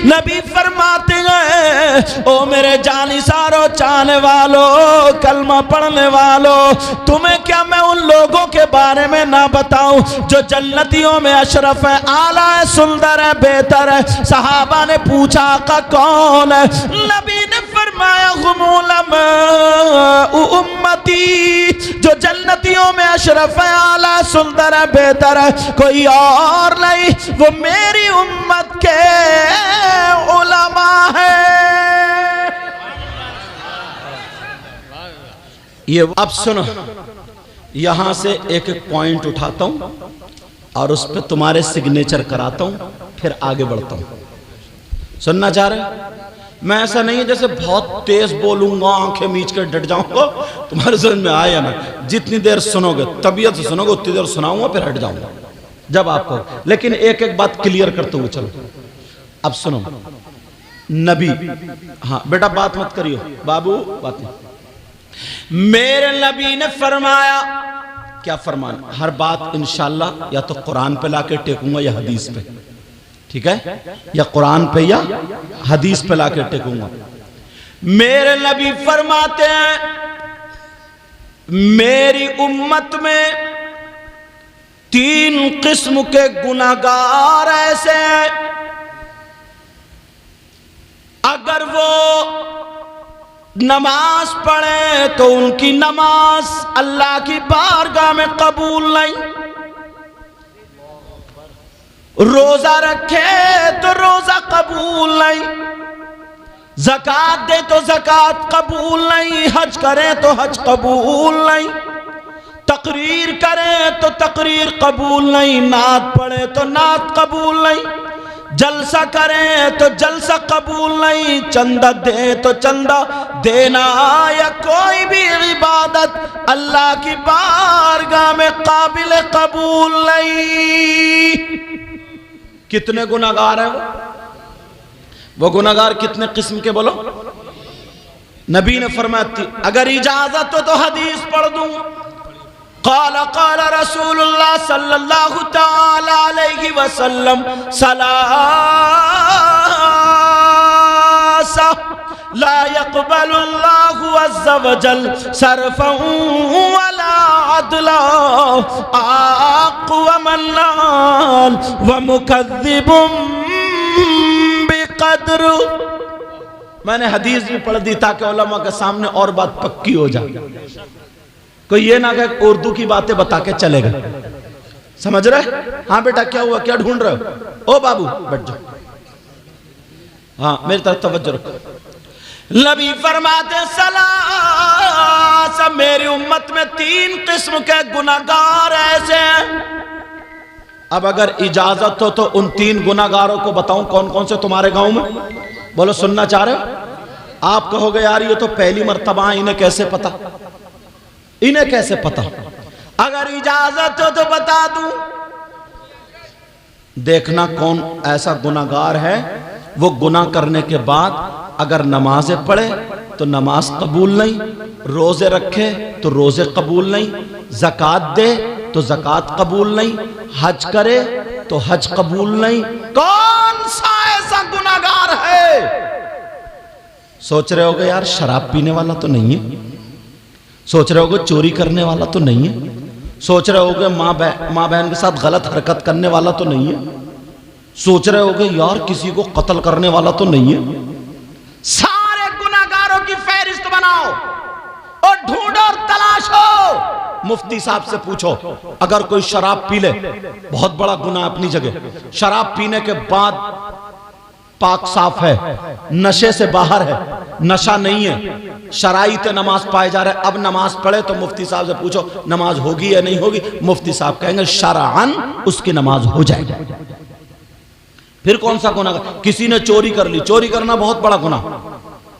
नबी फरमाते हैं ओ मेरे जानिसारो चाहने वालों, कलमा पढ़ने वालों, तुम्हें क्या मैं उन लोगों के बारे में ना बताऊं जो जन्नतियों में अशरफ है, आला है, सुंदर है, बेहतर है। सहाबा ने पूछा आका कौन है? नबी ने फरमाया हुमुलम उम्मती, जो जन्नतियों में अशरफ है, आला, सुंदर है, बेहतर है, कोई और नहीं, वो मेरी उम्मत के उलमा है। ये अब सुनो, यहां से एक एक पॉइंट उठाता हूं और उस पर तुम्हारे सिग्नेचर कराता हूं, फिर आगे बढ़ता हूं। सुनना चाह रहे? मैं ऐसा नहीं है जैसे बहुत तेज बोलूंगा, आंखें मीच कर डट जाऊंगा, तुम्हारे समझ में आया ना। जितनी देर सुनोगे, तबीयत से सुनोगे, उतनी देर सुनाऊंगा, फिर हट जाऊंगा जब आपको। लेकिन एक एक बात क्लियर करते हुए चलो। अब सुनो, नबी, हाँ बेटा बात मत करियो बाबू, बात नहीं। मेरे नबी ने फरमाया, क्या फरमाना? हर बात इंशाअल्लाह या तो कुरान पे लाके टेकूंगा या हदीस पे, ठीक है? या कुरान पे या हदीस पे लाके टेकूंगा। मेरे नबी फरमाते हैं मेरी उम्मत में 3 किस्म के गुनाहगार ऐसे हैं, अगर वो नमाज पढ़े तो उनकी नमाज अल्लाह की बारगाह में कबूल नहीं, रोजा रखे तो रोजा कबूल नहीं, ज़कात दे तो ज़कात कबूल नहीं, हज करे तो हज कबूल नहीं, तकरीर करे तो तकरीर कबूल नहीं, नात पढ़े तो नात कबूल नहीं, जलसा करे तो जलसा कबूल नहीं, चंदा दे तो चंदा देना या कोई भी इबादत अल्लाह की बारगाह में काबिल कबूल नहीं। कितने गुनाहगार हैं वो गुनाहगार कितने किस्म के बोलो? नबी ने फरमाया, अगर इजाजत हो तो हदीस पढ़ दूं। क़ाल क़ाल रसूलुल्लाह सल्लल्लाहु तआला अलैहि वसल्लम सलासा ला यक़बलुल्लाहु अज़्ज़ा वजल सरफ़न वला अदला आक़वमन्नाल व मुकज़्ज़िबुम बिक़द्र। मैंने हदीस भी पढ़ दी ताकि उलमा के सामने और बात पक्की हो जाए। कोई ये ना कहे उर्दू की बातें बता के चलेगा। समझ रहे? हाँ बेटा क्या हुआ, क्या ढूंढ रहे हो? ओ बाबू बैठ जाओ, हाँ मेरी तरफ तवज्जो रखो। नबी फरमाते सलासा, मेरी उम्मत में 3 किस्म के गुनाहगार ऐसे हैं। अब अगर इजाजत हो तो उन 3 गुनाहगारों को बताऊं कौन कौन से तुम्हारे गांव में? बोलो, सुनना चाह रहे हो? आप कहोगे यार ये तो पहली मर्तबा, इन्हें कैसे पता? इन्हें कैसे पता? अगर इजाजत हो तो बता दूं। देखना कौन ऐसा गुनाहगार है, वो गुनाह करने के बाद अगर नमाजें पढ़े तो नमाज कबूल नहीं, रोजे रखे तो रोजे कबूल नहीं, ज़कात दे तो ज़कात कबूल नहीं, हज करे तो हज कबूल नहीं। कौन सा ऐसा गुनाहगार है? सोच रहे होगे यार शराब पीने वाला तो नहीं है, सोच रहे होगे चोरी करने वाला तो नहीं है, सोच रहे होगे माँ बहन के साथ गलत हरकत करने वाला तो नहीं है, सोच रहे होगे यार किसी को कत्ल करने वाला तो नहीं है। सारे गुनाहगारों की फहरिस्त बनाओ और ढूंढो और तलाशो। मुफ्ती साहब से पूछो, अगर कोई शराब पी ले, बहुत बड़ा गुनाह अपनी जगह, शराब पीने के बाद पाक साफ है, नशे से बाहर है, नशा नहीं है, शराइत नमाज पाए जा रहे, अब नमाज पढ़े तो मुफ्ती साहब से पूछो नमाज होगी या नहीं होगी? मुफ्ती साहब कहेंगे शरअन उसकी नमाज हो जाएगी। फिर कौन सा गुनाह? किसी ने चोरी कर ली, चोरी करना बहुत बड़ा गुनाह,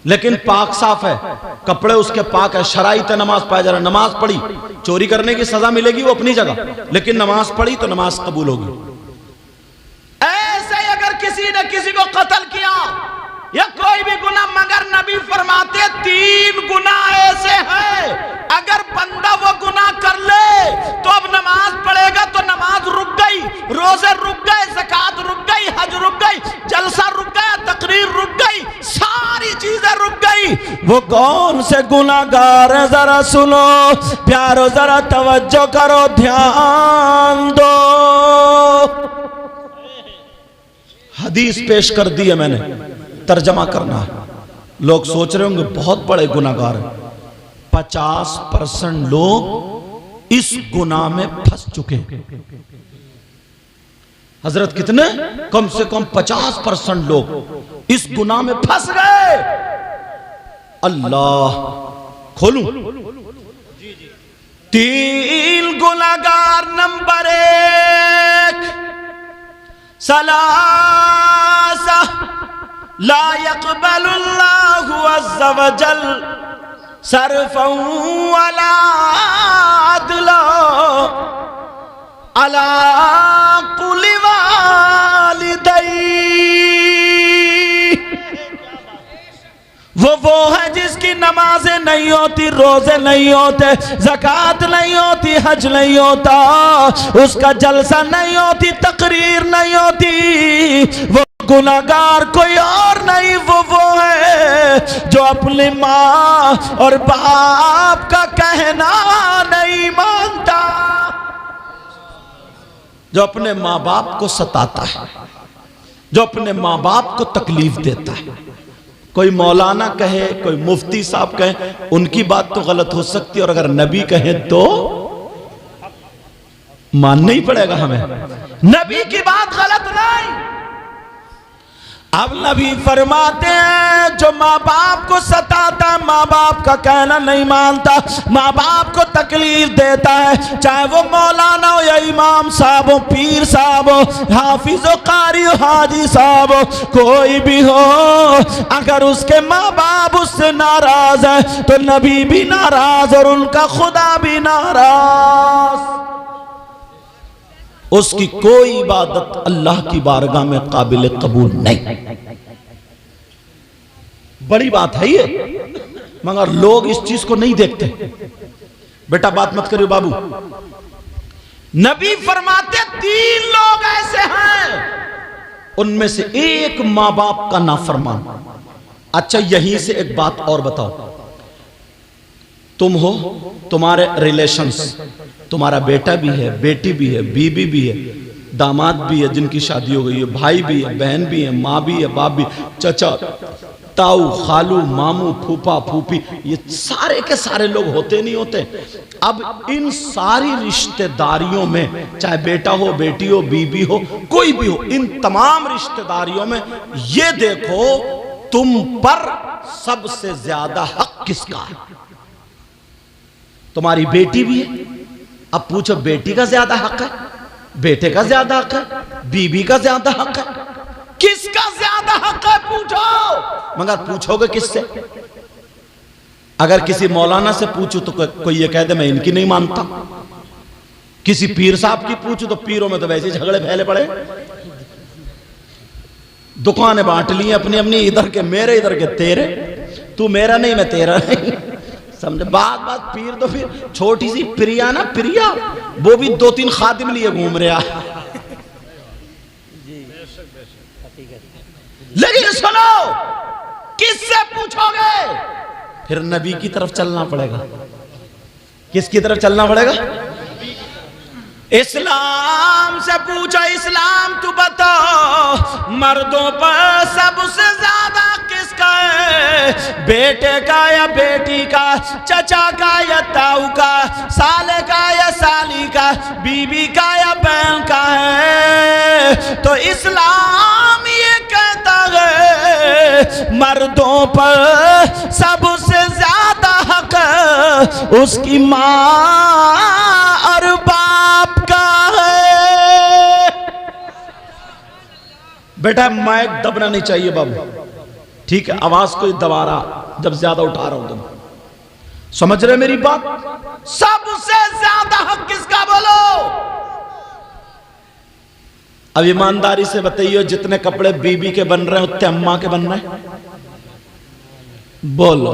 लेकिन पाक साफ है, कपड़े उसके पाक है, शराइत नमाज पाए जा रहा, नमाज पढ़ी, चोरी करने की सजा मिलेगी वो अपनी जगह, लेकिन नमाज पढ़ी तो नमाज कबूल होगी। ऐसे अगर किसी ने किसी को कत्ल किया या कोई भी गुनाह, मगर नबी फरमाते 3 गुनाह ऐसे हैं, अगर बंदा वो गुनाह कर ले तो अब नमाज पढ़ेगा तो नमाज रुक गई, रोजे रुक गए, ज़कात रुक गई, हज रुक गई, जलसा रुक गया, वो कौन से गुनाहगार है जरा सुनो प्यारो, जरा तवज्जो करो, ध्यान दो। हदीस पेश कर दी है मैंने, तर्जमा करना है। लोग सोच रहे होंगे बहुत बड़े गुनाहगार हैं। 50% लोग इस गुनाह में फंस चुके हैं। हजरत कितने? कम से कम 50% लोग इस गुनाह में फंस गए। अल्लाह खोलूं? 3 गुनाहगार। नंबर 1 सलासा ला यक़बलुल्लाहु अज़्ज़ा वजल सरफ़न वला अदला अला कुल्लि वालिदैहि। वो है जिसकी नमाजें नहीं होती, रोजे नहीं होते, ज़कात नहीं होती, हज नहीं होता, उसका जलसा नहीं होती, तकरीर नहीं होती। वो गुनाहगार कोई और नहीं, वो है जो अपनी माँ और बाप का कहना नहीं मानता, जो अपने माँ बाप को सताता है, जो अपने माँ बाप को तकलीफ देता है। कोई मौलाना कहे, कोई मुफ्ती साहब कहे, उनकी बात तो गलत हो सकती है, और अगर नबी कहे तो मानना ही पड़ेगा हमें। नबी की बात गलत नहीं। अब नबी फरमाते हैं जो माँ बाप को सताता, माँ बाप का कहना नहीं मानता, माँ बाप को तकलीफ देता है, चाहे वो मौलाना हो या इमाम साहब हो, पीर साहब हो, हाफिज हो, कारी हो, हाजी साहब हो, कोई भी हो, अगर उसके माँ बाप उससे नाराज है तो नबी भी नाराज और उनका खुदा भी नाराज। उसकी कोई इबादत अल्लाह की बारगाह में काबिल कबूल नहीं। बड़ी बात है ये, मगर लोग इस चीज को नहीं देखते। बेटा बात मत करियो बाबू। नबी फरमाते 3 लोग ऐसे हैं, उनमें से एक माँ बाप का नाफरमान। अच्छा यहीं से एक बात और बताओ, तुम हो, तुम्हारे रिलेशंस, तुम्हारा बेटा भी है, बेटी भी है, बीबी भी है, दामाद भी है जिनकी शादी हो गई है, भाई भी है, बहन भी है, माँ भी है, बाप भी, चचा, ताऊ, खालू, मामू, फूफा, फूफी, ये सारे के सारे लोग होते नहीं होते। अब इन सारी रिश्तेदारियों में, चाहे बेटा हो, बेटी हो, बीबी हो, कोई भी हो, इन तमाम रिश्तेदारियों में ये देखो तुम पर सबसे ज्यादा हक किसका है? तुम्हारी बेटी भी है। अब पूछो बेटी का ज्यादा हक है, बेटे का ज्यादा हक है, बीबी का ज्यादा हक है, किसका ज्यादा हक है पूछो? मगर पूछोगे किससे? अगर किसी मौलाना से पूछो तो कोई ये कह दे मैं इनकी नहीं मानता। किसी पीर साहब की पूछो तो पीरों में तो वैसे झगड़े फैले पड़े, दुकानें बांट ली अपनी अपनी, इधर के मेरे, इधर के तेरे, तू मेरा नहीं मैं तेरा नहीं, समझे? बात बात पीर तो फिर छोटी सी प्रिया ना, प्रिया वो भी 2-3 खादिम लिए घूम रहा। लेकिन सुनो, किससे पूछोगे? फिर नबी की तरफ चलना पड़ेगा। किसकी तरफ चलना पड़ेगा? इस्लाम से पूछो। इस्लाम तू बताओ मर्दों पर सबसे ज्यादा किसका है? बेटे का या बेटी का, चचा का या ताऊ का, साले का या साली का, बीबी का या बहन का है? तो इस्लाम ये कहता है मर्दों पर सबसे ज्यादा हक उसकी माँ और बाप का है। बेटा माइक दबना नहीं चाहिए बाबू, ठीक है? आवाज को दबा रहा जब ज्यादा उठा रहा हूं तुम समझ रहे मेरी बात? सबसे ज्यादा हक किसका बोलो? अब ईमानदारी से बताइए, जितने कपड़े बीबी के बन रहे हैं उतने अम्मा के बन रहे हैं? बोलो।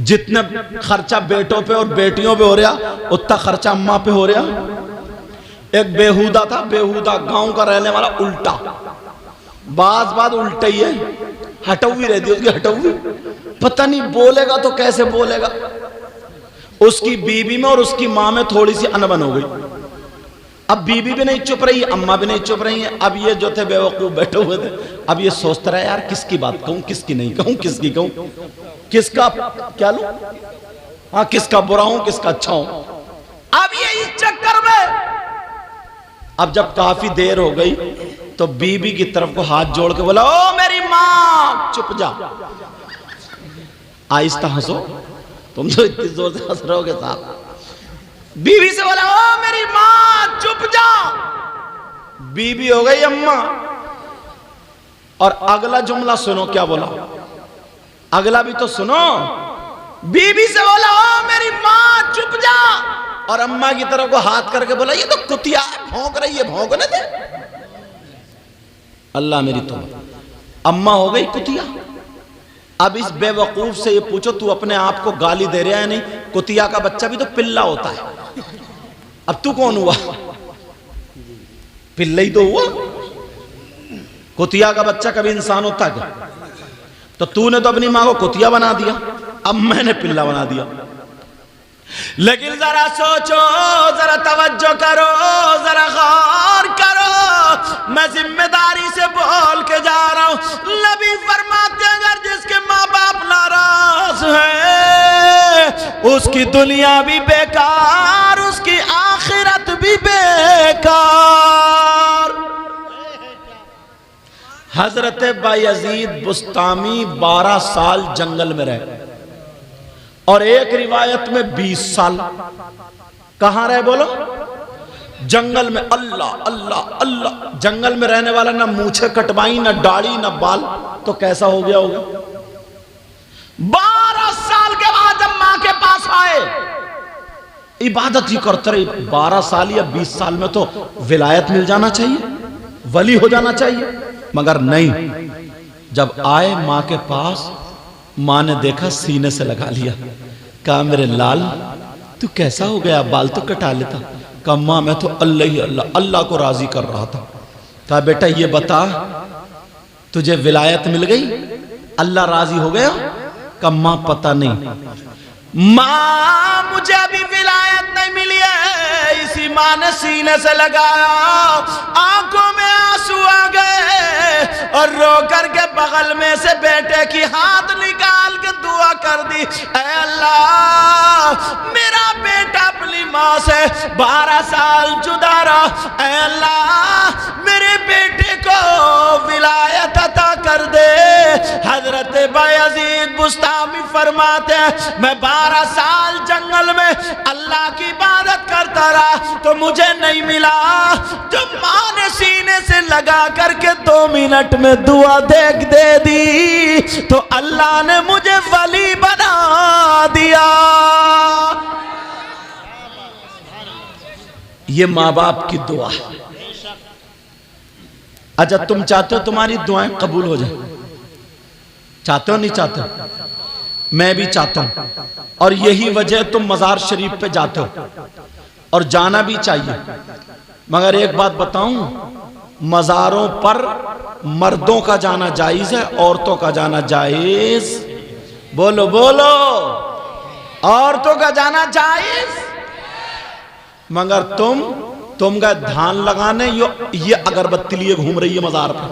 जितने खर्चा बेटों पे और बेटियों पे हो रहा उतना खर्चा अम्मा पे हो रहा। एक बेहुदा था, बेहुदा गांव का रहने वाला, उल्टा बात उल्टा ही है, हटौवी रहती उसकी, हटौवी पता नहीं बोलेगा तो कैसे बोलेगा। उसकी बीवी में और उसकी मां में थोड़ी सी अनबन हो गई। अब बीबी भी नहीं चुप रही, अम्मा भी नहीं चुप रही है। अब ये जो थे बेवकूफ बैठे हुए थे, अब ये सोचता रहा यार किसकी बात कहूं, किसकी नहीं कहूं, किसकी कहूं, किसका क्या लूं, हाँ किसका बुरा हूं, किसका अच्छा हूं। अब ये इस चक्कर में अब जब काफी देर हो गई तो बीबी की तरफ को हाथ जोड़ के बोला, ओ मेरी मां चुप जा। आहिस्ता हंसो, तुम तो इतनी जोर से हंस रहे होगे साहब। बीवी से बोला, ओ मेरी मां चुप जा। बीवी हो गई अम्मा। और अगला जुमला सुनो क्या बोला, अगला भी तो सुनो। बीवी से बोला, ओ मेरी मां चुप जा। और अम्मा की तरफ को हाथ करके बोला, ये तो कुतिया भौंक रही है, भौंकने दे। अल्लाह मेरी तौबा, अम्मा हो गई कुतिया। अब इस बेवकूफ से ये पूछो, तू अपने आप को गाली दे रहा है नहीं? कुतिया का बच्चा भी तो पिल्ला होता है। अब तू कौन हुआ? पिल्ला ही तो हुआ। कुतिया का बच्चा कभी इंसान होता है क्या? तो तूने तो अपनी मां को कुतिया बना दिया, अब मैंने पिल्ला बना दिया। लेकिन जरा सोचो, जरा तवज्जो करो, जरा गौर करो। मैं जिम्मेदारी से बोल के जा रहा हूं। नबी फरमाते हैं, अगर जिसके माँ बाप नाराज हैं उसकी दुनिया भी बेकार, उसकी आखिरत भी बेकार। हजरत बायजीद बुस्तामी 12 साल जंगल में रहे और एक रिवायत में 20 साल। कहां रहे बोलो? जंगल में। अल्लाह अल्लाह अल्लाह। जंगल में रहने वाला ना मूछे कटवाई, ना दाढ़ी, ना बाल, तो कैसा हो गया होगा? 12 साल के बाद जब मां के पास आए, इबादत ही करते रहे। 12 साल या 20 साल में तो विलायत मिल जाना चाहिए, वली हो जाना चाहिए, मगर नहीं। जब आए मां के पास, मां ने देखा, सीने से लगा लिया। कहा, मेरे लाल तू कैसा हो गया, बाल तो कटा लेता। कहा, मां मैं तो अल्लाह ही अल्लाह, अल्लाह को राजी कर रहा था। कहा, बेटा ये बता, तुझे विलायत मिल गई, अल्लाह राजी हो गया? कहा, मां पता नहीं मां, मुझे अभी विलायत नहीं मिली है। इसी मां ने सीने से लगाया, आंखों में आंसू आ गए और रो करके बगल में से बेटे की हाथ निकाल के दुआ कर दी, ऐ अल्लाह मेरा बेटा अपनी मां से 12 साल जुदा रहा, ऐ अल्लाह मेरे बेटे को विलायत अता कर दे। हजरत बायजीद बुस्तामी फरमाते हैं, मैं 12 साल जंगल में अल्लाह की इबादत करता रहा तो मुझे नहीं मिला। जब मां ने सीने से लगा करके 2 मिनट में दुआ दे दी तो अल्लाह ने मुझे वली बना दिया। ये माँ बाप की दुआ। अच्छा, तुम चाहते हो तुम्हारी दुआएं कबूल हो जाए? चाहते हो नहीं चाहते? मैं भी चाहता हूं, और यही वजह तुम मजार शरीफ पे जाते हो, और जाना भी चाहिए। मगर एक बात बताऊं, मजारों पर मर्दों का जाना जायज है, औरतों का जाना जायज? बोलो बोलो, औरतों का जाना जायज। मगर तुम का धान लगाने ये अगरबत्ती लिए घूम रही है मजार पर।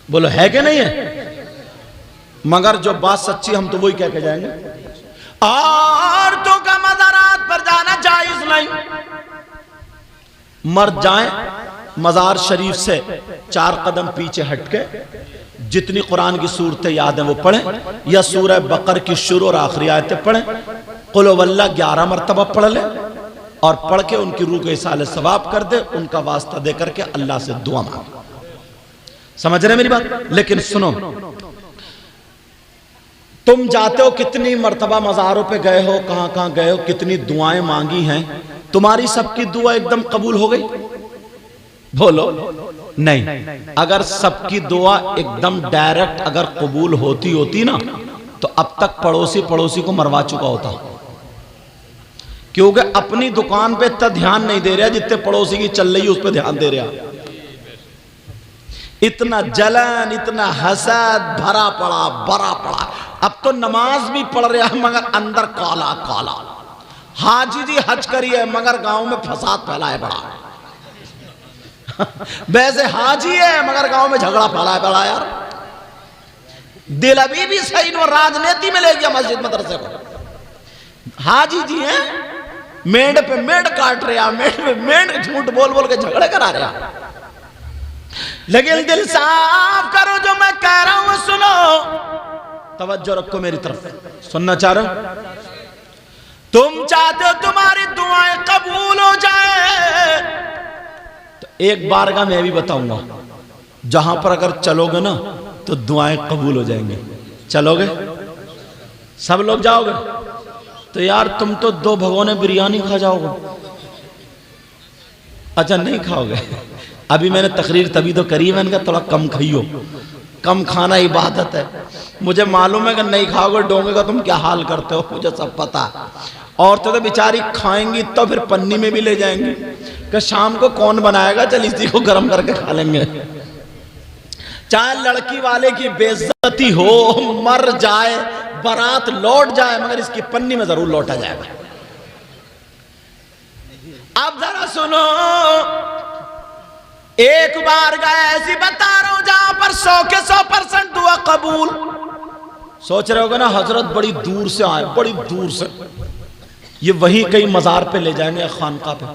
बोलो है कि नहीं है? मगर जो बात सच्ची हम तो वही कह के जाएंगे, औरतों का मज़ारात पर जाना जायज नहीं। मर्द जाएं मजार शरीफ से 4 कदम पीछे हटके जितनी कुरान की सूरतें याद हैं वो पढ़ें, या सूरह बकर की शुरू और आखिरी आयतें पढ़ें, कुल हुवल्लाह 11 मरतबा पढ़ लें, और पढ़ के उनकी रूह को इसाले सवाब कर दे, उनका वास्ता दे करके अल्लाह से दुआ मांगे। समझ रहे मेरी बात? लेकिन सुनो, तुम जाते हो, कितनी मर्तबा मज़ारों पे गए हो, कहां कहां गए हो, कितनी दुआएं मांगी हैं, तुम्हारी सबकी दुआ एकदम कबूल हो गई? बोलो नहीं। अगर सबकी दुआ एकदम डायरेक्ट अगर कबूल होती ना, तो अब तक पड़ोसी को मरवा चुका होता, क्योंकि अपनी दुकान पे इतना ध्यान नहीं दे रहा जितने पड़ोसी की चल रही है उस पर ध्यान दे रहा। इतना जलन, इतना हसद भरा पड़ा। अब तो नमाज भी पढ़ रहा है मगर अंदर काला काला। हाजी जी हज करिए मगर गांव में फसाद फैलाए बड़ा। वैसे हाजी है मगर गांव में झगड़ा फैलाए बड़ा यार। दिल अभी भी सही नो, राजनीति में ले गया मस्जिद मदरसे को। हाजी जी हैं, मेंढ पे मेंढ काट रहा, मेंढ पे मेंढ झूठ बोल बोल के झगड़े करा रहा। लेकिन दिल साफ करो, जो मैं कह रहा हूं सुनो, तवज्जो रखो मेरी तरफ। सुनना चाह रहे हो? तुम चाहते हो तुम्हारी दुआएं कबूल हो जाए, तो एक बार का मैं भी बताऊंगा, जहां पर अगर चलोगे ना तो दुआएं कबूल हो जाएंगी। चलोगे? सब लोग जाओगे? तो यार तुम तो 2 भगोने बिरयानी खा जाओगे। अच्छा नहीं खाओगे? अभी मैंने तकरीर तभी तो करी, मैंने कहा थोड़ा कम खाइयो, कम खाना इबादत है। मुझे मालूम है कि नहीं खाओगे डोंगे का तुम क्या हाल करते हो, मुझे सब पता। औरतें तो बेचारी खाएंगी तो फिर पन्नी में भी ले जाएंगी कि शाम को कौन बनाएगा, चल इसी को गर्म करके खा लेंगे। चाहे लड़की वाले की बेइज्जती हो, मर जाए, बारात लौट जाए, मगर इसकी पन्नी में जरूर लौटा जाएगा। अब जरा सुनो, एक बार का ऐसी बता रहा हूं जहां पर 100 के 100% दुआ कबूल। सोच रहे होगे ना हजरत बड़ी दूर से आए, बड़ी दूर से, ये वहीं कहीं मजार पे ले जाएंगे, खानका पे।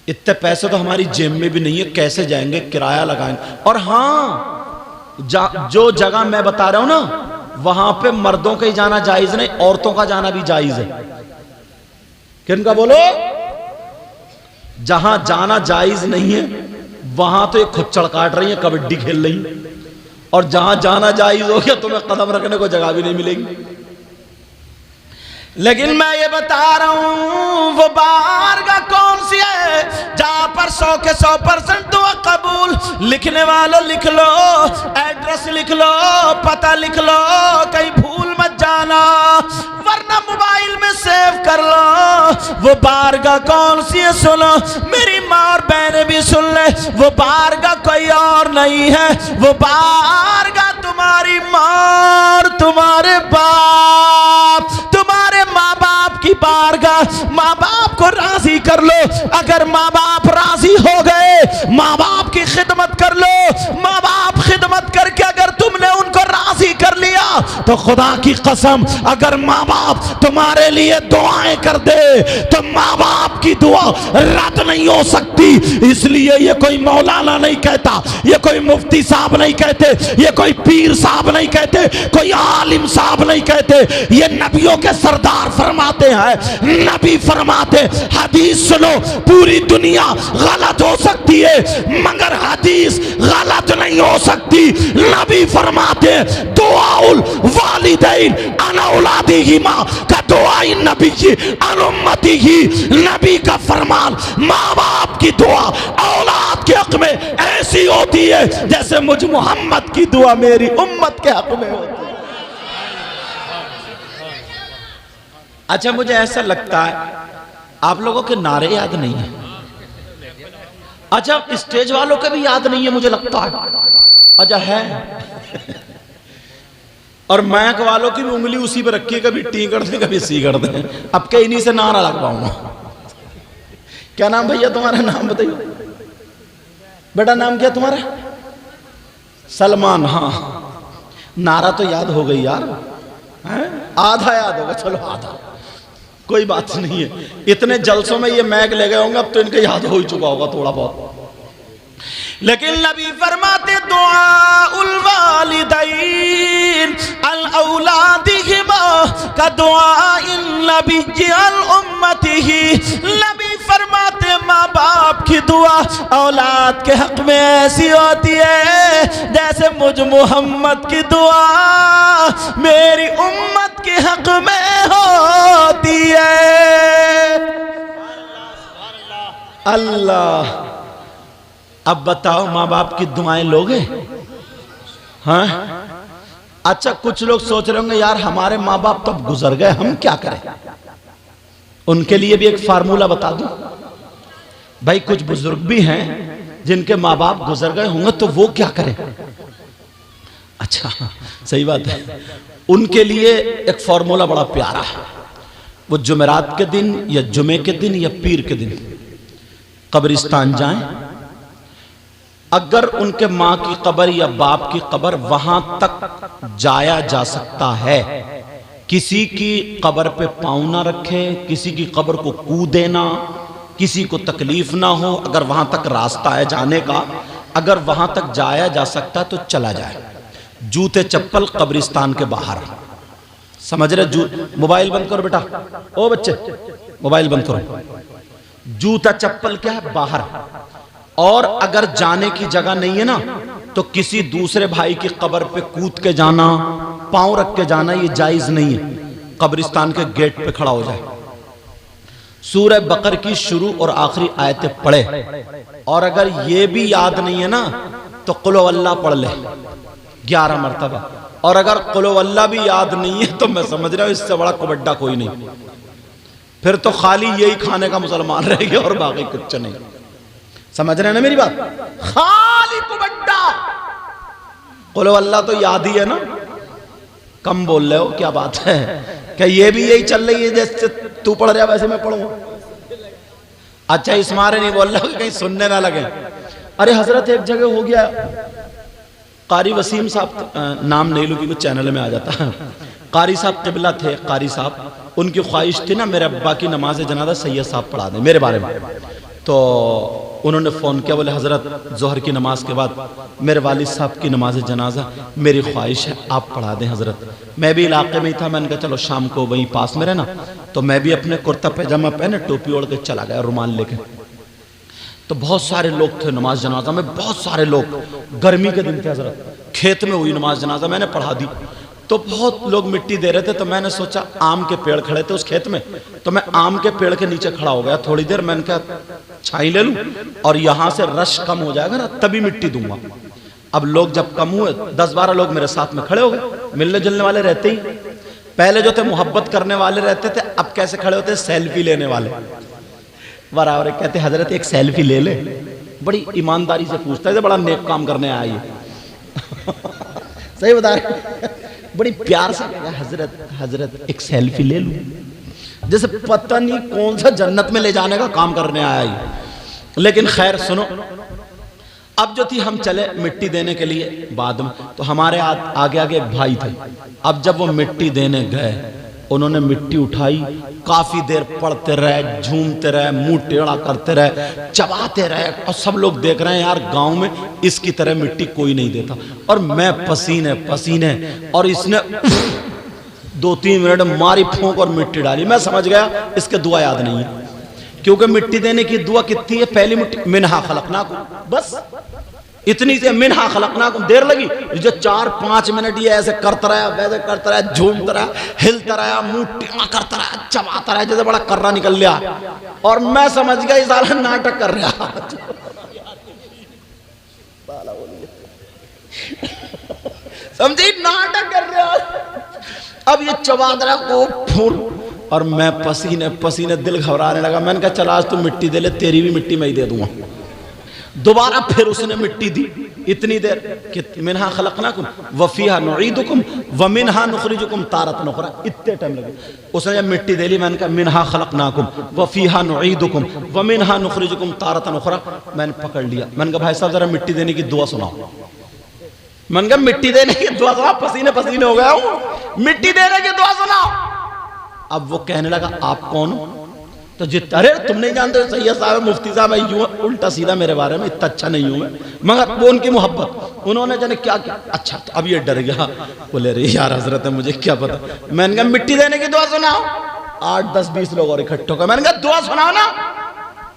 इतने पैसे तो हमारी जेब में भी नहीं है, कैसे जाएंगे, किराया लगाएंगे। और हाँ, जो जगह मैं बता रहा हूं ना, वहां पे मर्दों का ही जाना जायज नहीं, औरतों का जाना भी जायज है। किनका बोलो? जहां जाना जायज नहीं है वहां तो एक खुच्चड़ काट रही है, कबड्डी खेल रही है। और जहां जाना जायज हो गया तुम्हें कदम रखने को जगह भी नहीं मिलेगी। लेकिन मैं ये बता रहा हूं वो बारगाह कौन सी है जहां पर 100 के 100% दुआ कबूल। लिखने वालों लिख लो, एड्रेस लिख लो, पता लिख लो, कहीं भूल मत जाना, वरना मोबाइल में सेव कर लो। वो बारगाह कौन सी है सुनो, मेरी माँ और बहनें भी सुन ले। वो बारगाह कोई और नहीं है, वो बारगाह तुम्हारी माँ और तुम्हारे बाप, तुम्हारे माँ बाप की बारगाह। माँ बाप को राजी कर लो, अगर माँ बाप राजी हो गए, माँ बाप की खिदमत कर लो। माँ बाप खिदमत करके अगर तुमने उनको राजी कर लिया तो खुदा की कसम, अगर माँ बाप तुम्हारे लिए दुआएं कर दे तो माँ बाप की दुआ रद्द नहीं हो सकती। इसलिए ये कोई मौलाना नहीं कहता, ये कोई मुफ्ती साहब नहीं कहते, ये कोई पीर साहब नहीं कहते, कोई आलिम साहब नहीं कहते, ये नबियों के सरदार फरमाते हैं। नबी फरमाते, हदीस सुनो, पूरी दुनिया गलत हो सकती है मगर हदीस गलत नहीं हो सकती। नबी फरमाते, दुआउल वालिदैन अना औलादिहिमा का दुआई नबी जी अनुम्मती ही। नबी का फरमान, माँ बाप की दुआ औलाद के हक में ऐसी होती है जैसे मुझ मोहम्मद की दुआ मेरी उम्मत के हक में होती है। अच्छा मुझे ऐसा लगता है आप लोगों के नारे याद नहीं है। अच्छा स्टेज वालों के भी याद नहीं है मुझे लगता है। अच्छा है और मैक वालों की भी उंगली उसी पे रखी है, कभी टी कर दे कभी सी कर दे। अब के इन्हीं से नारा लगवाऊंगा। क्या नाम भैया तुम्हारा? नाम बताइए बेटा, नाम क्या तुम्हारा? सलमान। हाँ नारा तो याद हो गई यार, है? आधा याद होगा, चलो आधा कोई बात नहीं है। इतने जलसों में ये मैग ले गए होंगे, अब तो इनका याद हो ही चुका होगा थोड़ा बहुत। लेकिन नबी फरमाते, दुआउल वालिदैन अल औलादिहिमा का दुआइन नबी अल उम्मतिही। नबी फरमाते, माँ बाप की दुआ औलाद के हक में ऐसी होती है जैसे मुझ मोहम्मद की दुआ मेरी उम्मत के हक में होती है। अल्लाह। अब बताओ माँ बाप की दुआएं लोगे? हाँ अच्छा कुछ लोग सोच रहे होंगे यार हमारे माँ बाप तो अब गुजर गए, हम क्या करें? उनके लिए भी एक फार्मूला बता दूं भाई। कुछ बुजुर्ग भी हैं जिनके माँ बाप गुजर गए होंगे तो वो क्या करें? अच्छा, सही बात है। उनके लिए एक फॉर्मूला बड़ा प्यारा है। वो जुमेरात के दिन या जुमे के दिन या पीर के दिन कब्रिस्तान जाएं। अगर उनके माँ की कब्र या बाप की कब्र वहां तक जाया जा सकता है, किसी की कब्र पे पाँव ना रखें, किसी की कब्र को कूदे ना, किसी को तकलीफ ना हो, अगर वहां तक रास्ता है जाने का, अगर वहां तक जाया जा सकता तो चला जाए। जूते चप्पल कब्रिस्तान के बाहर, समझ रहे? मोबाइल बंद करो बेटा, ओ बच्चे मोबाइल बंद करो। जूता चप्पल क्या है? बाहर। और अगर जाने की जगह नहीं है ना तो किसी दूसरे भाई की कब्र पे कूद के जाना, पांव रख के जाना, ये जायज नहीं है। कब्रिस्तान के गेट पे खड़ा हो जाए, सूरह बकर की शुरू और आखिरी आयतें पढ़े, और अगर ये भी याद नहीं है ना तो कुल अल्लाह पढ़ ले 11 मरतबा। और अगर कुल अल्लाह भी याद नहीं है तो मैं समझ रहा हूं इससे बड़ा कुबड्डा कोई नहीं। फिर तो खाली यही खाने का मुसलमान रहेगा और बाकी कुछ नहीं। समझ रहे हैं ना मेरी बात? खाली कुबड्डा। कुल अल्लाह तो याद ही है ना, कम बोल रहे हो, क्या बात है? क्या ये भी यही चल रही है जैसे तू पढ़ रहा वैसे मैं पढ़ूंगा? अच्छा, इस मारे नहीं बोल रहा कहीं सुनने ना लगे। अरे हजरत, एक जगह हो गया, कारी वसीम साहब, नाम नहीं लूंगी कुछ चैनल में आ जाता, कारी साहब किबला थे। कारी साहब, उनकी ख्वाहिश थी ना मेरे अब्बा की नमाज जनाजा सैयद साहब पढ़ा दें मेरे बारे में। तो उन्होंने फ़ोन किया, बोले हज़रत ज़ोहर की नमाज के बाद मेरे वालिद साहब की नमाज जनाजा मेरी ख्वाहिश है आप पढ़ा दें हज़रत। मैं भी इलाके में ही था, मैंने कहा चलो शाम को वहीं पास में रहना। तो मैं भी अपने कुर्ता पैजामा पहने टोपी ओढ़ के चला गया, रुमाल लेके। तो बहुत सारे लोग थे नमाज जनाजा में, बहुत सारे लोग। गर्मी के दिन थे हज़रत, खेत में हुई नमाज जनाजा, मैंने पढ़ा दी। तो बहुत लोग मिट्टी दे रहे थे, तो मैंने सोचा आम के पेड़ खड़े थे उस खेत में, तो मैं आम के पेड़ के नीचे खड़ा हो गया थोड़ी देर। मैंने कहा छाई ले लूं और यहां से रश कम हो जाएगा ना तभी मिट्टी दूंगा। अब लोग जब कम हुए, 10-12 लोग मेरे साथ में खड़े हो गए। मिलने जुलने वाले रहते ही, पहले जो थे मोहब्बत करने वाले रहते थे, अब कैसे खड़े होते? सेल्फी लेने वाले बराबर। कहते हजरत एक सेल्फी ले ले। बड़ी ईमानदारी से पूछता है, बड़ा नेक काम करने आया ये सही बता रहे, बड़ी प्यार से हजरत हजरत एक सेल्फी ले लूं, जैसे पता नहीं कौन सा जन्नत में ले जाने का काम करने आया ही। लेकिन खैर सुनो, अब जो थी हम चले मिट्टी देने के लिए बाद में, तो हमारे आगे आगे एक भाई थे। अब जब वो मिट्टी देने गए, उन्होंने मिट्टी उठाई, काफी देर पढ़ते रहे, झूमते रहे, मुंह टेढ़ा करते रहे, चबाते रहे, और सब लोग देख रहे हैं यार गांव में इसकी तरह मिट्टी कोई नहीं देता। और मैं पसीने पसीने, और इसने 2-3 मिनट मारी फूंक और मिट्टी डाली। मैं समझ गया इसके दुआ याद नहीं है, क्योंकि मिट्टी देने की दुआ कितनी है? पहली मिट्टी मिन्हा खलकनाकुम, बस इतनी से मिन्हा खलकनाकुम। देर लगी जो 4-5 मिनट ये ऐसे करता रहा, वैसे करता रहा, झूमता रहा, हिलता रहा, मुंह टेढ़ा करता रहा, चबाता रहा, जैसे बड़ा कर्रा निकल लिया। और मैं समझ गया इस साला नाटक कर रहा समझी, नाटक कर रहा। अब ये चबादरा को फूल, और मैं पसीने पसीने, दिल घबराने लगा। मैंने कहा चल आज तू मिट्टी दे ले, तेरी भी मिट्टी मैं ही दे दूंगा। दोबारा फिर उसने मिट्टी दी, इतनी देर कि मिन्हा खलकनाकुम वफीहा नुईदुकुम व मिन्हा नुखरिजुकुम तारतन उखरा, इतने टाइम लगे। उसने जब मिट्टी दे ली, मैंने कहा मिन्हा खलकनाकुम वफीहा नुईदुकुम व मिन्हा नुखरिजुकुम तारतन उखरा। मैंने पकड़ लिया, मैंने कहा भाई साहब जरा मिट्टी देने की दुआ सुनाओ। मैंने कहा मिट्टी देने की दुआ सुनाओ, पसीने पसीने हो गया हूं, मिट्टी देने की दुआ सुनाओ। अब वो कहने लगा आप कौन हो? तो जित अरे तुम नहीं जानते सैयद साहब मुफ्ती साहब, यूं उल्टा सीधा मेरे बारे में, इतना अच्छा नहीं हूं मैं, मगर वो उनकी मोहब्बत, उन्होंने जाने क्या क्या। अच्छा तो अब ये डर गया, बोले अरे यार हजरत है मुझे क्या पता। मैंने कहा मिट्टी देने की दुआ सुनाओ। 8-10-20 लोग और इकट्ठे हो गए। मैंने कहा दुआ सुनाओ ना।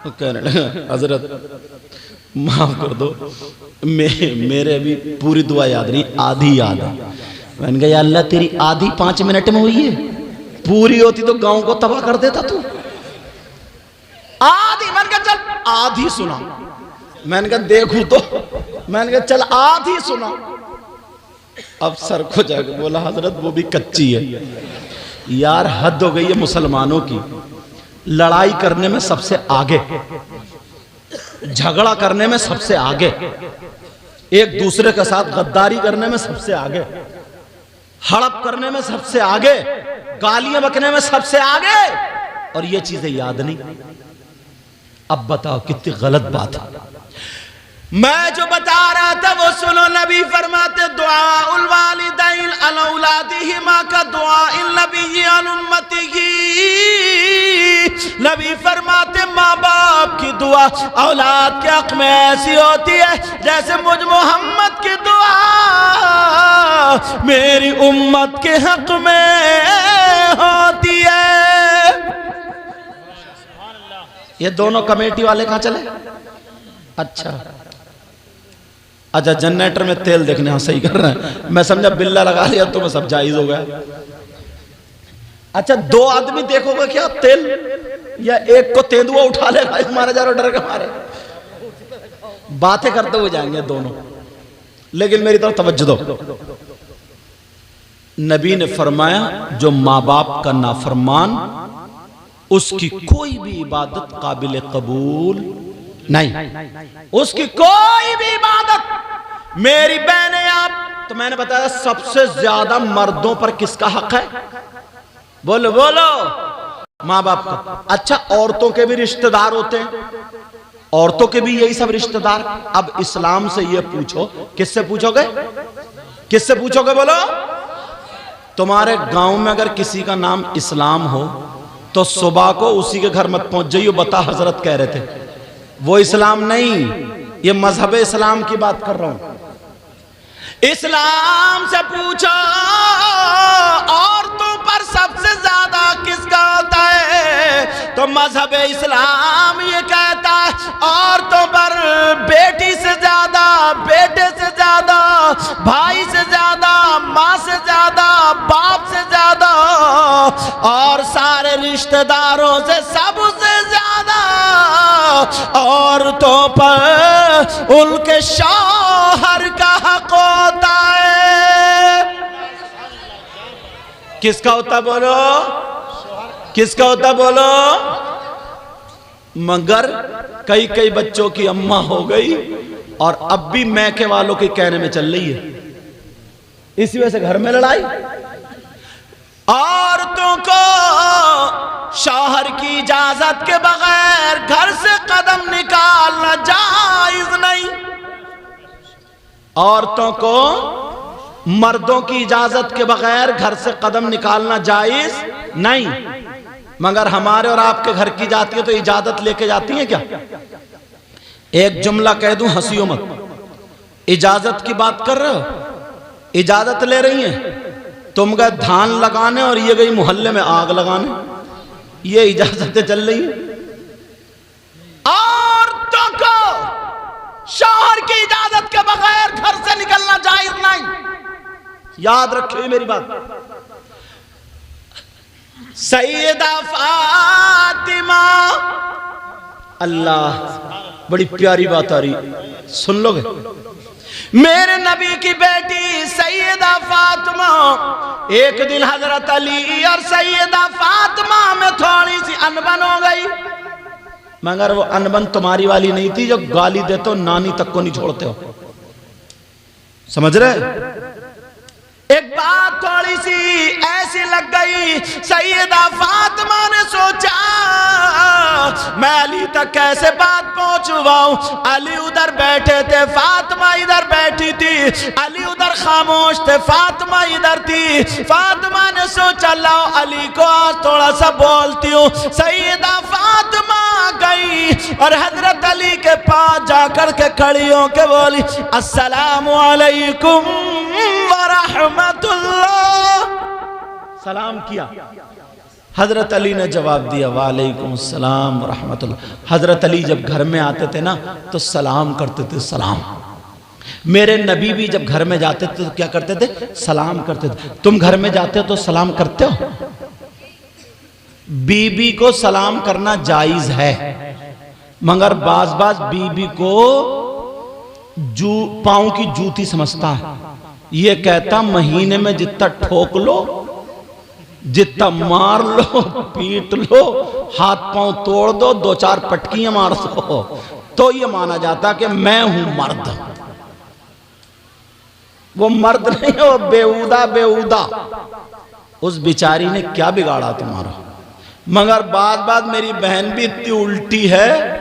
तो कहने लगा हजरत माफ कर दो, मेरे भी पूरी दुआ याद नहीं, आधी याद है। मैंने कहा या अल्लाह तेरी आधी 5 मिनट में हुई है, पूरी होती तो गांव को तबाह कर देता तू। आधी, मैंने कहा चल आधी सुना। मैंने कहा देखूं तो, मैंने कहा चल आधी सुना। अब सर को जाकर बोला हजरत वो भी कच्ची है। यार हद हो गई है मुसलमानों की, लड़ाई करने में सबसे आगे, झगड़ा करने में सबसे आगे, एक दूसरे के साथ गद्दारी करने में सबसे आगे, हड़प करने में सबसे आगे, गालियां बकने में सबसे आगे, और ये चीजें याद नहीं। अब बताओ कितनी गलत बात है। मैं जो बता रहा था वो सुनो। नबी फरमाते दुआ उल वालिदैन अला औलादिहिमा का दुआ इल नबी अल उम्मतिही। नबी फरमाते माँ बाप की दुआ औलाद के हक में ऐसी होती है जैसे मुझ मोहम्मद की दुआ मेरी उम्मत के हक में होती है। ये दोनों कमेटी वाले कहां चले? अच्छा जनरेटर में तेल देखने, हाँ सही कर रहे हैं। मैं समझा बिल्ला लगा लिया तो मैं सब जायज हो गया। अच्छा दो आदमी देखोगे क्या तेल, या एक को तेंदुआ उठा लेगा मारे जा रहे डर के मारे? बातें करते हुए जाएंगे दोनों। लेकिन मेरी तरफ तवज्जो दो। नबी ने फरमाया जो माँ बाप का नाफरमान उसकी कोई भी इबादत काबिल कबूल नहीं, उसकी कोई भी इबादत। मेरी बहनें आप, तो मैंने बताया सबसे ज्यादा मर्दों पर किसका हक है? बोलो बोलो, माँ बाप का। अच्छा औरतों के भी रिश्तेदार होते हैं, औरतों के भी यही सब रिश्तेदार। अब इस्लाम से ये पूछो, किससे पूछोगे? किससे पूछोगे बोलो? तुम्हारे गांव में अगर किसी का नाम इस्लाम हो तो सुबह को उसी के घर मत पहुंच जाइयो, बता हजरत कह रहे थे। वो इस्लाम नहीं, ये मजहब इस्लाम की बात कर रहा हूं। इस्लाम से पूछो औरतों पर सबसे ज्यादा किसका होता है, तो मजहब इस्लाम ये कहता है औरतों पर बेटी से ज्यादा, बेटे से ज्यादा, भाई से ज्यादा, माँ से ज्यादा, बाप से ज्यादा और सारे रिश्तेदारों से सबसे ज्यादा औरतों पर उनके शौहर का हक होता है। किसका होता बोलो? किसका होता बोलो? मगर कई कई बच्चों की अम्मा हो गई और अब भी मैके वालों के कहने में चल रही है। इसी वजह से घर में लड़ाई। औरतों को शौहर की इजाजत के बगैर घर से कदम निकालना जायज नहीं। औरतों को मर्दों की इजाजत के बगैर घर से कदम निकालना जायज नहीं। मगर हमारे और आपके घर की जाती है तो इजाजत लेके जाती है क्या? एक जुमला कह दूं, हंसियो मत। इजाजत की बात कर रहे हो, इजाजत ले रही हैं। तुम गए धान लगाने और ये गई मोहल्ले में आग लगाने, ये इजाजतें चल रही है। औरतों को शौहर की इजाजत के बगैर घर से निकलना जायज नहीं। याद रखिए मेरी बात। सैयदा फातिमा, अल्लाह बड़ी प्यारी बात आ रही, सुन लोगे? मेरे नबी की बेटी सैयदा फातिमा, एक दिन हजरत अली और सैयदा फातिमा में थोड़ी सी अनबन हो गई। मगर वो अनबन तुम्हारी वाली नहीं थी जो गाली देते हो नानी तक को नहीं छोड़ते हो, समझ रहे? एक बात थोड़ी सी ऐसी लग गई। सैयदा फातिमा ने सोचा मैं अली तक कैसे बात पहुंचवाऊं। अली उधर बैठे थे, फातिमा इधर बैठी थी। अली उधर खामोश थे, फातिमा इधर थी। फातिमा ने सोचा लाओ अली को आज थोड़ा सा बोलती हूँ। सैयदा फातिमा गई और हजरत अली के पास जाकर के खड़ी होके बोली अस्सलामु अलैकुम व रहमतुल्लाह। सलाम किया। हजरत अली ने जवाब दिया वालेकुम अस्सलाम व रहमतुल्लाह। हजरत अली जब घर में आते थे ना तो सलाम करते थे, सलाम। मेरे नबी भी जब घर में जाते थे तो क्या करते थे? सलाम करते थे। तुम घर में जाते हो तो सलाम करते हो? बीबी को सलाम करना जायज है, मगर बाज बाज बीबी को पांव की जूती समझता है। ये कहता महीने में जितना ठोक लो, जितना मार लो, पीट लो, हाथ पांव तोड़ दो, दो चार पटकियां मार दो, तो ये माना जाता कि मैं हूं मर्द। वो मर्द नहीं, वो बेहूदा बेहूदा। उस बेचारी ने क्या बिगाड़ा तुम्हारा? मगर बाद मेरी बहन भी इतनी उल्टी है,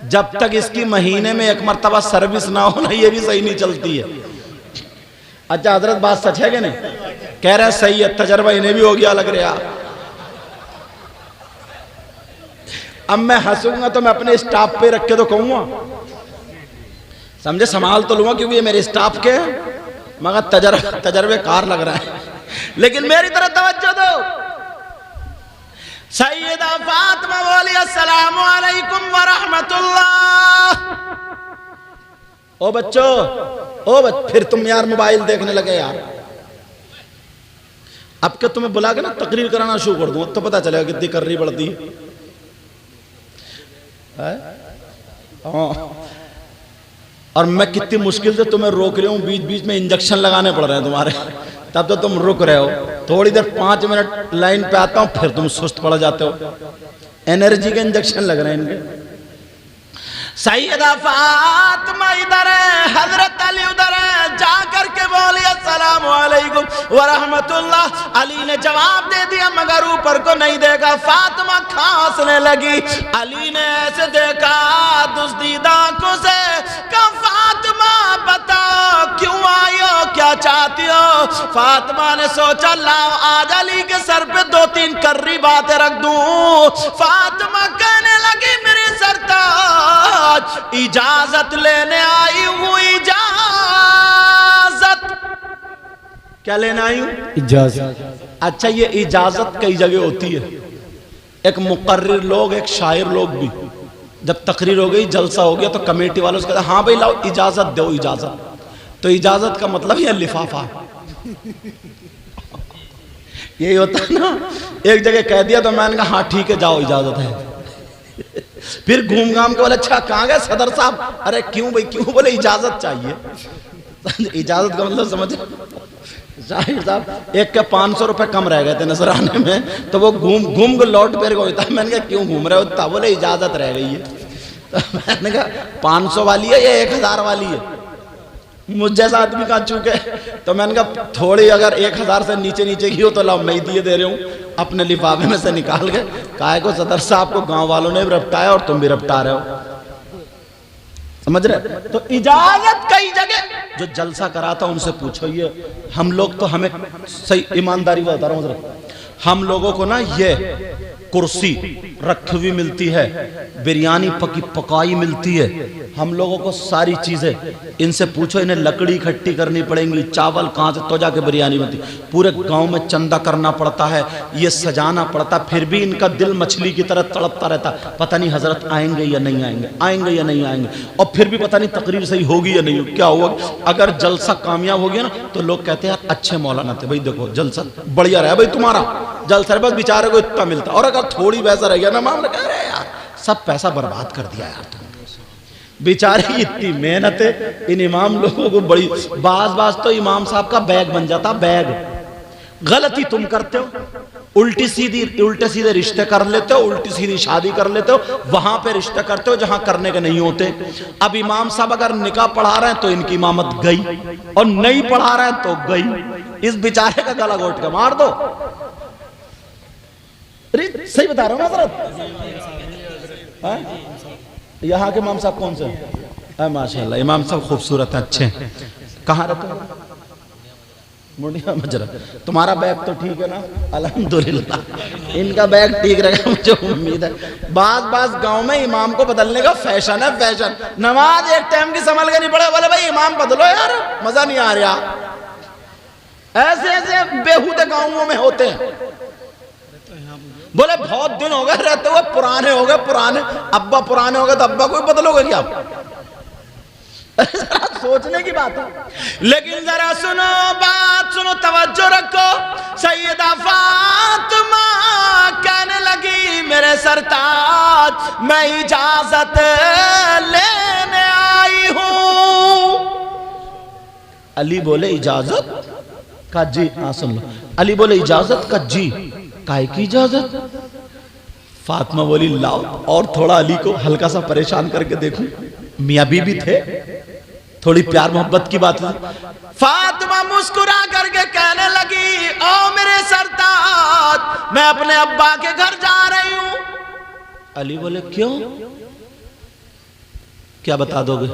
जब तक इसकी महीने में एक मर्तबा सर्विस ना हो ना, ये भी सही नहीं चलती है। अच्छा हजरत, बात सच है कि नहीं? कह रहे सही है, तजर्बा इन्हें भी हो गया लग रहा। अब मैं हंसूंगा तो मैं अपने स्टाफ पे रख के तो कहूंगा, समझे, संभाल तो लूंगा क्योंकि ये मेरे स्टाफ के हैं, मगर तजर्बेकार लग रहा है। लेकिन मेरी तरफ तवज्जो दो। सैयदा फातिमा बोली अस्सलामु अलैकुम व रहमतुल्लाह। ओ बच्चों, फिर तुम यार मोबाइल देखने लगे यार। अब के तुम्हें बुला के ना तकरीर कराना शुरू कर दूं तो पता चलेगा कितनी कर्री बढ़ती है। और मैं कितनी मुश्किल से तुम्हें रोक रहा हूं, बीच बीच में इंजेक्शन लगाने पड़ रहे हैं तुम्हारे, तब तो तुम रुक रहे हो। थोड़ी देर 5 मिनट लाइन पे आता हूं, फिर तुम सुस्त पड़ जाते हो। एनर्जी के इंजेक्शन लग रहे हैं इनके। सैयदा फातिमा इधर है, हजरत अली उधर है, जा करके बोली अस्सलाम वालेकुम व रहमतुल्लाह। अली ने जवाब दे दिया मगर ऊपर को नहीं देखा। फातिमा खांसने लगी। अली ने ऐसे देखा दुस्तीदा आंखों से, कहा फातिमा बताओ क्यों आई हो, क्या चाहती हो? फातिमा ने सोचा लाओ आज अली के सर पे 2-3 कर्री बातें रख दूं। फातिमा कहने लगी मेरे सरताज इजाजत लेने आई हूं, इजाजत। क्या लेने आई हूं? इजाजत। अच्छा, ये इजाजत कई जगह होती है। एक मुकर्रिर लोग, एक शायर लोग भी, जब तकरीर हो गई, जलसा हो गया, तो कमेटी वालों से कहते हैं हाँ भाई लाओ इजाजत दो, इजाजत। तो इजाजत का मतलब यह लिफाफा। यही होता है ना। एक जगह कह दिया तो मैंने कहा हाँ ठीक है जाओ इजाजत है। फिर घूम घाम के बोले अच्छा कहाँ गए सदर साहब? अरे क्यों भाई क्यों? बोले इजाजत चाहिए। इजाजत का मतलब समझ शाहिर साहब, एक के 500 रुपए कम रह गए थे नजराने में, तो वो घूम के लौट पेर को होता। मैंने कहा क्यों घूम रहे हो? बोले इजाजत रह गई है। तो मैंने कहा 500 वाली है या 1000 वाली है? मुझ जैसा आदमी कहाँ चूके। तो मैंने कहा थोड़ी अगर 1000 से नीचे की हो तो लाओ मैं दिए दे रही हूँ। अपने लिफाफे में से निकाल के, काहे को सदर साहब को गांव वालों ने भी रपटाया और तुम भी रपटा रहे हो, समझ रहे? तो इजाजत कई जगह जो जलसा कराता उनसे पूछो। ये हम लोग तो, हमें सही ईमानदारी बता रहा हूँ, हम लोगों को ना ये कुर्सी रखी हुई मिलती है, बिरयानी पकाई मिलती है, हम लोगों को सारी चीजें। इनसे पूछो इन्हें लकड़ी इकट्ठी करनी पड़ेंगी, चावल कहाँ से तो जाके बिरयानी बनती। पूरे गांव में चंदा करना पड़ता है, ये सजाना पड़ता, फिर भी इनका दिल मछली की तरह तड़पता रहता, पता नहीं हजरत आएंगे या नहीं आएंगे, आएंगे या नहीं आएंगे। और फिर भी पता नहीं तकरीर सही होगी या नहीं होगी, क्या होगा। अगर जलसा कामयाब हो गया ना तो लोग कहते हैं यार अच्छे मौलाना थे भाई, देखो जलसा बढ़िया रहा भाई तुम्हारा जलसा, बस बेचारे को इतना मिलता। और अगर थोड़ी वैसा रह गया ना मामला, कह रहे यार सब पैसा बर्बाद कर दिया यार तुम, बेचारे इतनी मेहनत है। इन इमाम लोगों को बड़ी बाज तो इमाम साहब का बैग बन जाता, बैग। गलती तुम करते हो, उल्टे सीधे रिश्ते कर लेते हो, उल्टी सीधी शादी कर लेते हो, वहां पे रिश्ते करते हो जहां करने के नहीं होते। अब इमाम साहब अगर निकाह पढ़ा रहे हैं तो इनकी इमामत गई, और नहीं पढ़ा रहे हैं तो गई। इस बेचारे का गला घोट के मार दो। अरे सही बता रहा हूं ना सर। यहाँ के इमाम साहब कौन से? माशाल्लाह इमाम साहब खूबसूरत है, अच्छे हैं। कहाँ रहते हो? मुंडिया मजरा। तुम्हारा बैग तो ठीक है ना? अल्हम्दुलिल्लाह। इनका बैग ठीक रहेगा मुझे उम्मीद है। बाज गांव में इमाम को बदलने का फैशन है, फैशन। नमाज एक टाइम की संभल के नहीं पड़े, बोले भाई इमाम बदलो यार, मजा नहीं आ रहा। ऐसे बेहूदे गाँवों में होते हैं। बोले बहुत दिन हो गए रहते हुए, पुराने हो गए, पुराने अब्बा पुराने हो गए तो अब्बा को बदलोगे क्या? सोचने की बात है। लेकिन जरा सुनो, बात सुनो, तवज्जो रखो। सैयदा फातिमा कहने लगी मेरे सरताज मैं इजाजत लेने आई हूं। अली बोले इजाजत का जी? हाँ सुन लो। अली बोले इजाजत का जी? काहे की इजाजत? फातिमा बोली लाओ और थोड़ा अली को हल्का सा परेशान करके देखूं। मियां बीबी थे, थोड़ी प्यार मोहब्बत की बात थी। फातिमा मुस्कुरा करके कहने लगी, ओ मेरे सरताज, मैं अपने अब्बा के घर जा रही हूं। अली बोले क्यों, क्या बता दोगे?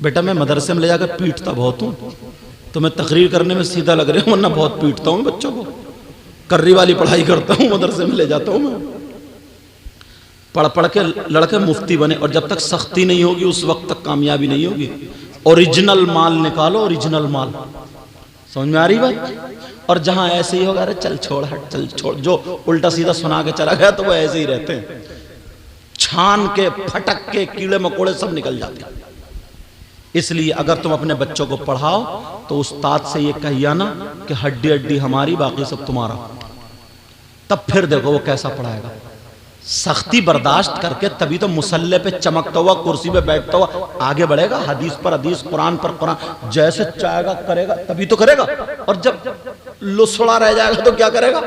बेटा मैं मदरसे में ले जाकर पीटता बहुत हूं, तो मैं तकरीर करने में सीधा लग रहा हूं, वरना बहुत पीटता हूं बच्चों को। कर्री वाली पढ़ाई करता हूं, मदरसे में ले जाता हूं मैं। पढ़ पढ़ के लड़के मुफ्ती बने, और जब तक सख्ती नहीं होगी उस वक्त तक कामयाबी नहीं होगी। ओरिजिनल माल निकालो, ओरिजिनल माल। समझ में आ रही बात? और जहां ऐसे ही होगा, अरे चल छोड़ हट, चल छोड़, जो उल्टा सीधा सुना के चला गया तो वो ऐसे ही रहते हैं, छान के फटक के कीड़े मकोड़े सब निकल जाते हैं। इसलिए अगर तुम अपने बच्चों को पढ़ाओ तो उस्ताद से ये कहिए ना कि हड्डी हड्डी हमारी, बाकी सब तुम्हारा, तब फिर देखो वो कैसा पढ़ाएगा। सख्ती बर्दाश्त करके तभी तो मुसल्ले पे चमकता हुआ, कुर्सी पे बैठता हुआ आगे बढ़ेगा। हदीस पर हदीस, कुरान पर कुरान, जैसे चाहेगा करेगा तभी तो करेगा। और जब लुसड़ा रह जाएगा तो क्या करेगा?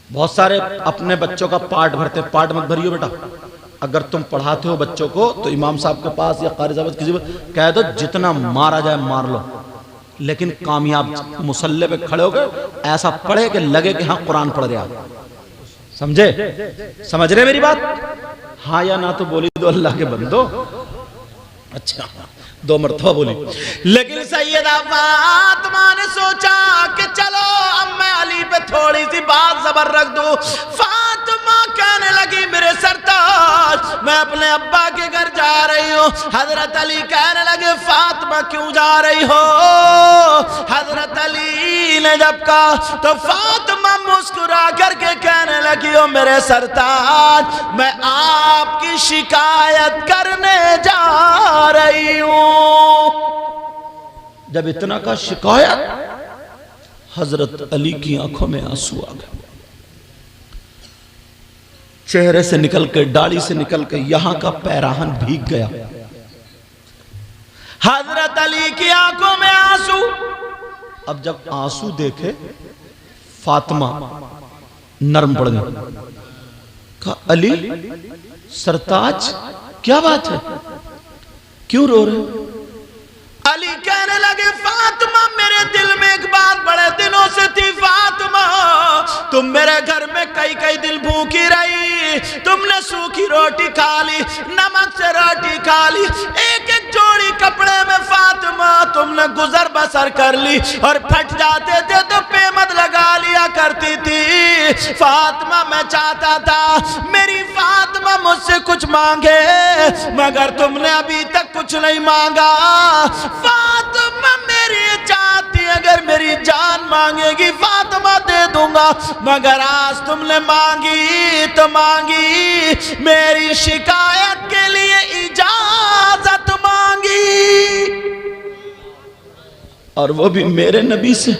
बहुत सारे अपने बच्चों का पाठ भरते, पाठ मत भरियो बेटा। अगर तुम पढ़ाते हो बच्चों को तो इमाम साहब के पास या कारी साहब किसी कह दो, जितना मारा जाए मार लो, लेकिन कामयाब मुसल्ले पे खड़े हो गए ऐसा पढ़े कि लगे कि हाँ कुरान पढ़ रहे आप। समझे? समझ रहे मेरी बात? हाँ या ना तो बोली दो अल्लाह के बंदो। अच्छा 2 मरतबा बोली। लेकिन सैयदा फातिमा ने सोचा कि चलो अब मैं अली पे थोड़ी सी बात ज़बर रख दूं। फातिमा कहने लगी, मेरे सरताज, मैं अपने अब्बा के घर जा रही हूँ। हजरत अली कहने लगे, फातिमा क्यों जा रही हो? हजरत अली ने जब कहा तो फातिमा मुस्कुरा करके कहने लगी, ओ मेरे सरताज, मैं आपकी शिकायत करने जा रही हूँ। जब इतना का शिकायत, हजरत अली की आंखों में आंसू आ गए, चेहरे से निकल के, दाढ़ी से निकल के यहां का पैराहन भीग गया। हजरत अली की आंखों में आंसू। अब जब आंसू देखे फातिमा नरम पड़ गई। कहा, अली सरताज क्या बात है, क्यों रो रहे हो? अली कहने लगे, फातिमा मेरे दिल में एक बात बड़े दिनों से थी। फातिमा तुम मेरे घर में कई दिन भूखी रही, तुमने सूखी रोटी खा ली, नमक से रोटी खा ली, एक जोड़ी कपड़े में फातिमा तुमने गुजर बसर कर ली, और फट जाते थे तो पेमद लगा लिया करती थी। फातिमा मैं चाहता था मेरी फातिमा मुझसे कुछ मांगे, मगर तुमने अभी तक कुछ नहीं मांगा। फातिमा मेरी चाहती, अगर मेरी जान मांगेगी फातिमा दे दूंगा, मगर आज तुमने मांगी तो मांगी, मेरी शिकायत के लिए इजाजत मांगी, और वो भी मेरे नबी से।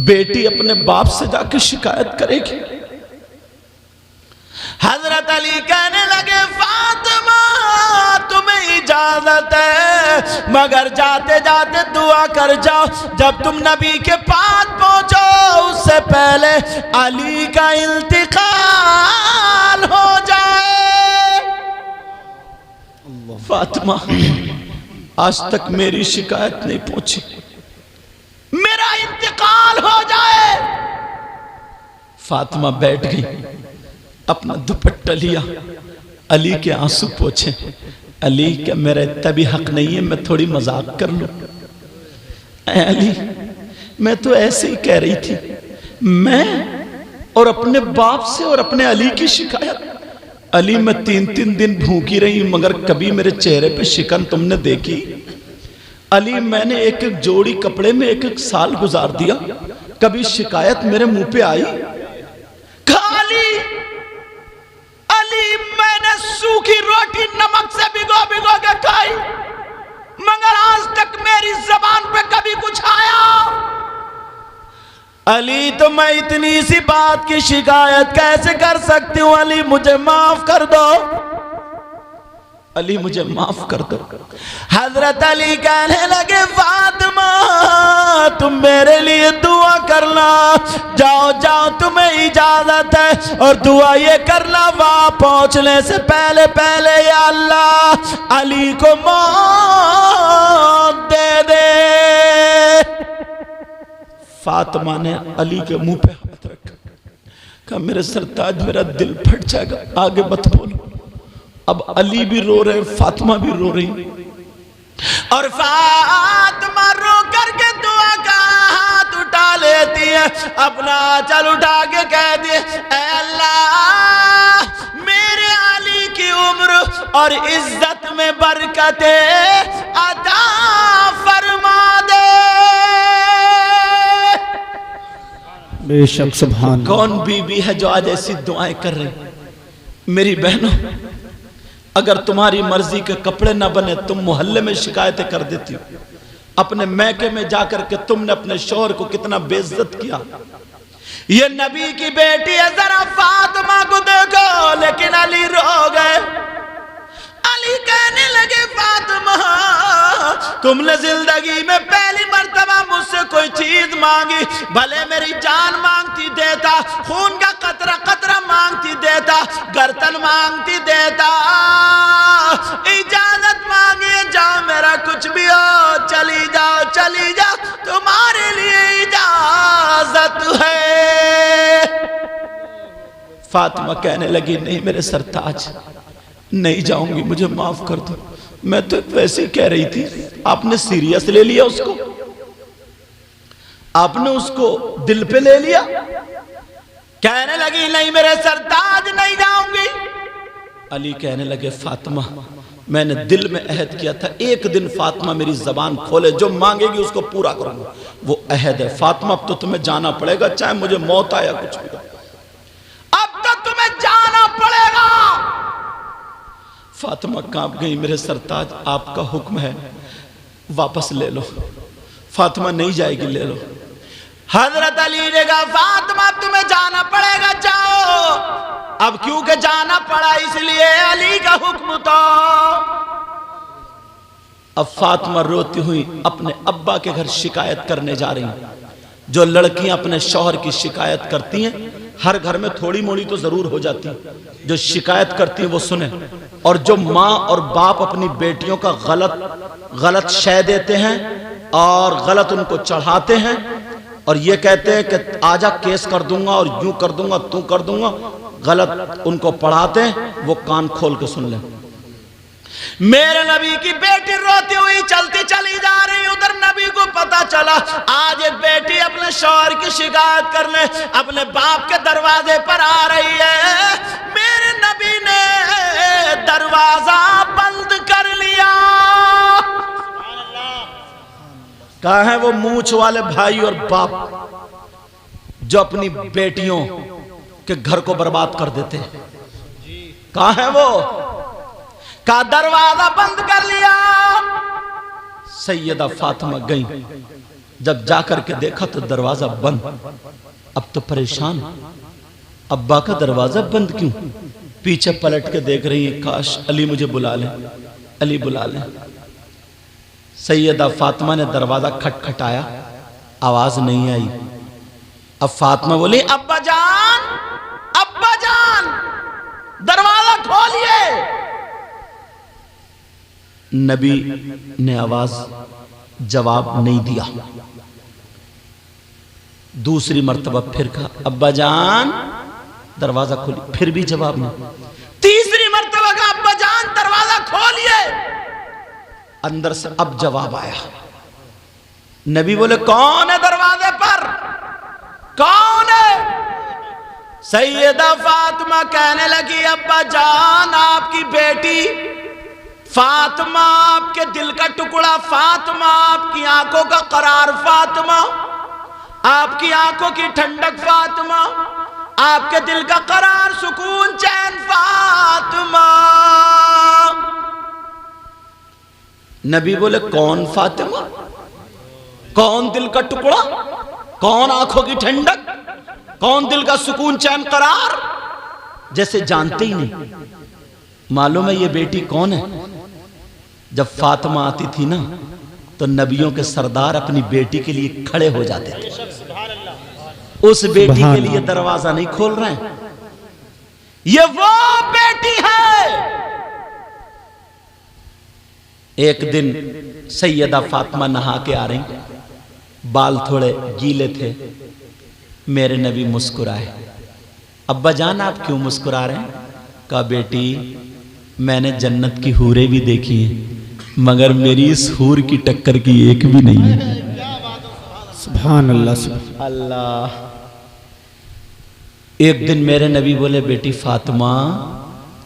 बेटी अपने बाप से जाकर शिकायत करेगी। हजरत अली कहने लगे, फातिमा तुम्हें इजाजत है, मगर जाते जाते दुआ कर जाओ, जब तुम नबी के पास पहुंचो उससे पहले अली का इंतकाल हो जाए। फातिमा आज तक मेरी शिकायत नहीं पहुंची, मेरा इंतकाल हो जाए। फातिमा बैठ गई, अपना दुपट्टा लिया, अली के आंसू पोंछे। अली क्या मेरा इतना भी हक नहीं है मैं थोड़ी मजाक कर लूं? अली मैं तो ऐसे ही कह रही थी, मैं और अपने बाप से और अपने अली की शिकायत। अली मैं 3 दिन भूखी रही, मगर कभी मेरे चेहरे पे शिकन तुमने देखी? अली मैंने एक जोड़ी कपड़े में एक साल गुजार दिया, कभी शिकायत मेरे मुंह पे आई? अली मैंने सूखी रोटी नमक से भिगो के खाई, मगर आज तक मेरी जबान पे कभी कुछ आया? अली तो मैं इतनी सी बात की शिकायत कैसे कर सकती हूँ? अली मुझे माफ कर दो। अली मुझे माफ कर दो। हजरत अली कहने लगे फातिमा तुम मेरे लिए दुआ करना, जाओ जाओ तुम्हें इजाजत है, और दुआ ये करना वहां पहुंचने से पहले पहले या अल्लाह अली को मौत दे दे। फातिमा ने अली के मुंह पे हाथ रखा, कहा मेरे सरताज मेरा दिल फट जाएगा, आगे मत बोलो। अब अली भी रो रहे, फातिमा भी रो रही, और फातिमा रो करके दुआ का हाथ उठा लेती है, अपना आंचल उठा के कहती है ऐ अल्लाह मेरे अली की उम्र और इज्जत में बरकते अता फरमा दे। बेशक सुभान। कौन बीबी है जो आज ऐसी दुआएं कर रही। मेरी बहनों, अगर तुम्हारी मर्जी के कपड़े ना बने तुम मोहल्ले में शिकायतें कर देती हो। अपने मैके में जाकर के तुमने अपने शौहर को कितना बेइज्जत किया। ये नबी की बेटी है, जरा फातिमा को देखो। लेकिन अली रो गए। अली कहने लगे फातिमा तुमने जिंदगी में पहली मर्तबा मुझसे कोई चीज मांगी, भले मेरी जान मांगती देता, खून का कतरा कतरा मांगती देता, गर्दन मांगती देता, इजाजत मांगे जाओ मेरा कुछ भी हो, चली जाओ चली जाओ, तुम्हारे लिए इजाजत है। फातिमा कहने लगी नहीं मेरे सरताज नहीं जाऊंगी, मुझे माफ कर दो, मैं तो वैसे ही कह रही थी। आपने सीरियस ले लिया उसको, आपने उसको दिल पे ले लिया। कहने लगी नहीं मेरे सरताज नहीं जाऊंगी। अली कहने लगे फातिमा मैंने दिल में अहद किया था एक दिन फातिमा मेरी जबान खोले जो मांगेगी उसको पूरा करूंगा, वो अहद है। फातिमा अब तो तुम्हें जाना पड़ेगा, चाहे मुझे मौत आया कुछ भी, अब तो तुम्हें जाना पड़ेगा। फातिमा कांप गई, मेरे सरताज आपका हुक्म है, वापस ले लो। फातिमा नहीं जाएगी, ले लो। हजरत अली ने कहा फातिमा तुम्हें जाना पड़ेगा, जाओ। अब क्योंकि जाना पड़ा इसलिए अली का हुक्म तो। अब फातिमा रोती हुई अपने अब्बा के घर शिकायत करने जा रही हैं। जो लड़कियां अपने शौहर की शिकायत करती हैं, हर घर में थोड़ी मोड़ी तो जरूर हो जाती है, जो शिकायत करती है वो सुने। और जो माँ और बाप अपनी बेटियों का गलत शय देते हैं और गलत उनको चढ़ाते हैं और ये कहते हैं कि आजा केस कर दूंगा और यूं कर दूंगा तू कर दूंगा, गलत उनको पढ़ाते हैं, वो कान खोल के सुन लें। मेरे नबी की बेटी रोती हुई चलती चली जा रही, उधर नबी को पता चला आज एक बेटी अपने शौहर की शिकायत करने अपने बाप के दरवाजे पर आ रही है। मेरे नबी ने दरवाजा बंद कर लिया। कहाँ है वो मूंछ वाले भाई और बाप जो अपनी बेटियों के घर को बर्बाद कर देते हैं? कहाँ है वो? का दरवाजा बंद कर लिया। सैयदा फातिमा गई, जब जाकर के देखा तो दरवाजा बंद। अब तो परेशान, अब्बा का दरवाजा बंद क्यों? पीछे पलट के देख रही है, काश अली मुझे बुला ले, अली बुला ले। सैयदा फातिमा ने दरवाजा खटखटाया, आवाज नहीं आई। अब फातिमा बोली अब्बा जान दरवाजा खोलिए। नबी ने आवाज जवाब नहीं दिया। दूसरी मर्तबा फिर कहा अब्बा जान दरवाजा खोलिए, फिर भी जवाब नहीं। तीसरी मर्तबा कहा अब्बा जान दरवाजा खोलिए। अंदर से अब जवाब आया। नबी बोले कौन है दरवाजे पर, कौन है? सैयदा फातिमा कहने लगी अब्बा जान आपकी बेटी फातिमा, आपके दिल का टुकड़ा फातिमा, आपकी आंखों का करार फातिमा, आपकी आंखों की ठंडक फातिमा, आपके दिल का करार सुकून चैन फातिमा। नबी बोले कौन फातिमा, कौन दिल का टुकड़ा, कौन आंखों की ठंडक, कौन दिल का सुकून चैन करार? जैसे जानते ही नहीं। मालूम है ये बेटी कौन है? जब फातिमा आती थी ना तो नबियों के सरदार अपनी बेटी के लिए खड़े हो जाते थे। उस बेटी के लिए दरवाजा नहीं खोल रहे हैं, ये वो बेटी है। एक दिन सैयदा फातिमा नहा के आ रही, बाल थोड़े गीले थे। मेरे नबी मुस्कुराए। अब्बा जान आप क्यों मुस्कुरा रहे हैं? कहा बेटी मैंने जन्नत की हूरें भी देखी हैं मगर मेरी इस हूर की टक्कर की एक भी नहीं है। सुभान अल्लाह सुभान अल्लाह। एक दिन मेरे नबी बोले बेटी फातिमा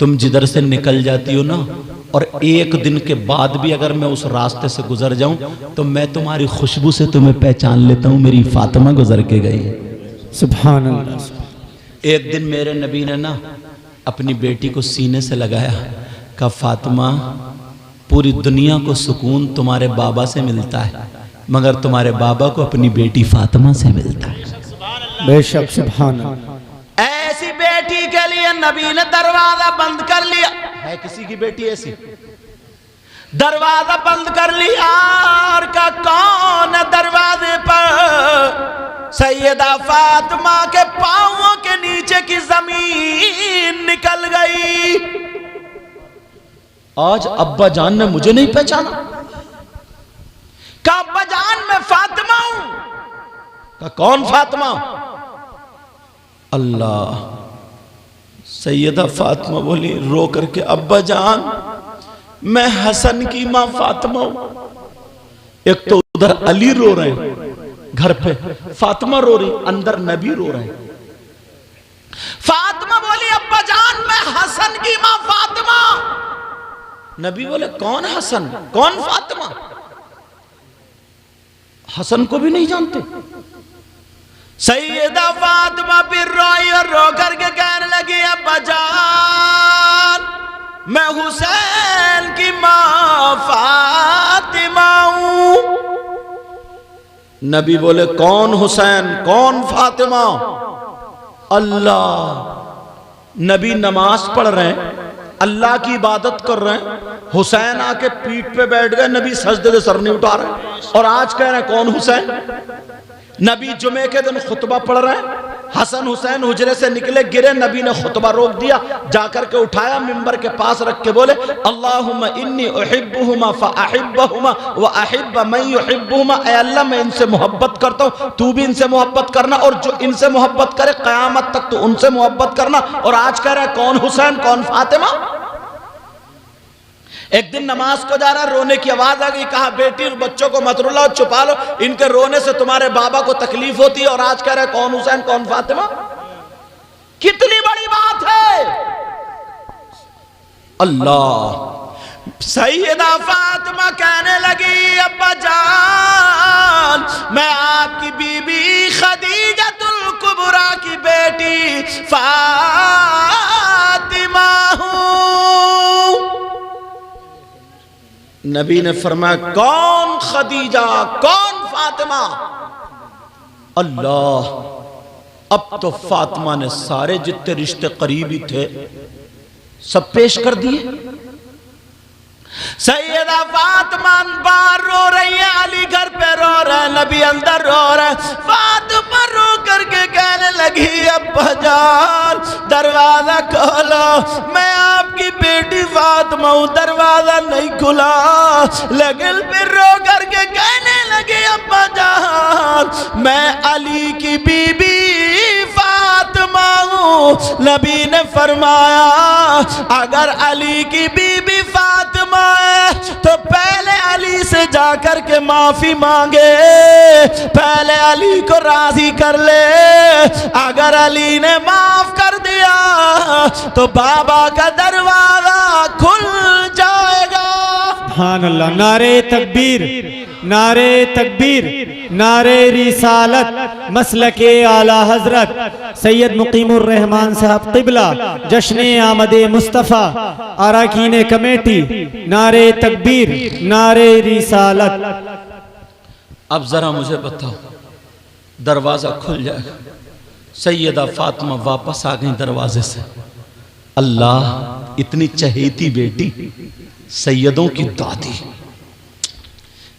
तुम जिधर से निकल जाती हो ना और एक दिन के बाद भी अगर मैं उस रास्ते से गुजर जाऊं तो मैं तुम्हारी खुशबू से तुम्हें पहचान लेता हूं, मेरी फातिमा गुजर के गई। सुभान अल्लाह। एक दिन मेरे नबी ने ना अपनी बेटी को सीने से लगाया, कहा फातिमा पूरी दुनिया को सुकून तुम्हारे बाबा से मिलता है मगर तुम्हारे बाबा को अपनी बेटी फातिमा से मिलता है। बेशक सुभान अल्लाह। ऐसी बेटी के लिए नबी ने दरवाजा बंद कर लिया। है किसी की बेटी ऐसी? दरवाजा बंद कर लिया और का कौन है दरवाजे पर? सैयदा फातिमा के पांवों के नीचे की जमीन निकल गई। आज अब्बा जान ने मुझे नहीं पहचाना। कहा अब्बा जान मैं फातिमा हूं। कहा कौन फातिमा? अल्लाह। सैयदा फातिमा बोली रो करके अब्बा जान मैं हसन की मां फातिमा हूं। एक तो उधर अली रो रहे हैं घर पे, फातिमा रो रही, अंदर नबी रो रहे हैं। फातिमा बोली अब्बा जान मैं हसन की मां फातिमा। नबी बोले कौन हसन कौन फातिमा? हसन को भी नहीं जानते। सैयदा फातिमा फिर रोई और रो करके कहने लगी अब्बा जान मैं हुसैन की मां फातिमा हूं। नबी बोले कौन हुसैन कौन फातिमा? अल्लाह। नबी नमाज पढ़ रहे हैं, अल्लाह की इबादत कर रहे हैं, हुसैन आके पीठ पे बैठ गए, नबी सजदे से सर नहीं उठा रहे और आज कह रहे हैं कौन हुसैन? नबी जुमे के दिन खुतबा पढ़ रहे हैं, हसन हुसैन हुजरे से निकले गिरे, नबी ने खुतबा रोक दिया, जाकर के उठाया मिंबर के पास रख के बोले अल्लाहुम्मा इन्नी उहिब्बुहुमा फअहिब्बहुमा व अहिब्ब मन युहिब्बुहुमा। ऐ अल्लाह मैं इनसे मोहब्बत करता हूं, तू भी इनसे मोहब्बत करना और जो इनसे मोहब्बत करे क़यामत तक तो उनसे मोहब्बत करना। और आज कह रहा है कौन हुसैन कौन फातिमा? एक दिन नमाज को जा रहा, रोने की आवाज आ गई। कहा बेटी बच्चों को मत रुलाओ, छुपा लो, इनके रोने से तुम्हारे बाबा को तकलीफ होती है। और आज कह रहे कौन हुसैन कौन फातिमा? कितनी बड़ी बात है। अल्लाह। सैयदा फातिमा कहने लगी अब्बा जान मैं आपकी बीबी खदीजतुल कुबरा की बेटी फातिमा हूं। नबी ने फरमाया कौन खदीजा कौन फातिमा? अल्लाह। अब तो फातिमा ने सारे जितने रिश्ते करीबी थे सब पेश कर दिए। सैयदा फातिमा बाहर रो रही है, अली घर पे रो रहा है, नबी अंदर रो रहा है। फातिमा रो करके कहने लगी अब्बा जान दरवाजा खोलो, मैं आपकी बेटी फातिमा हूं, दरवाजा नहीं खुला। लेकिन फिर रो करके कहने लगी अब्बा जान मैं अली की बीबी फातिमा हूं। नबी ने फरमाया अगर अली की बीबी फातिमा तो पहले अली से जाकर के माफी मांगे, पहले अली को राजी कर ले। अगर अली ने माफ कर दिया तो बाबा का दरवाजा खुल जाएगा। सुभान अल्लाह। नारे तकबीर, नारे तकबीर, नारे रिसालत, मसलके आला हजरत सैयद मुकीमुर रहमान साहब क़िबला, जश्न आमद मुस्तफ़ा, अरकान कमेटी, नारे तकबीर, नारे रिसालत। अब जरा मुझे बताओ दरवाजा खुल जाएगा। सैयदा फातिमा वापस आ गई दरवाजे से। अल्लाह इतनी चहेती बेटी, सैयदों की दादी।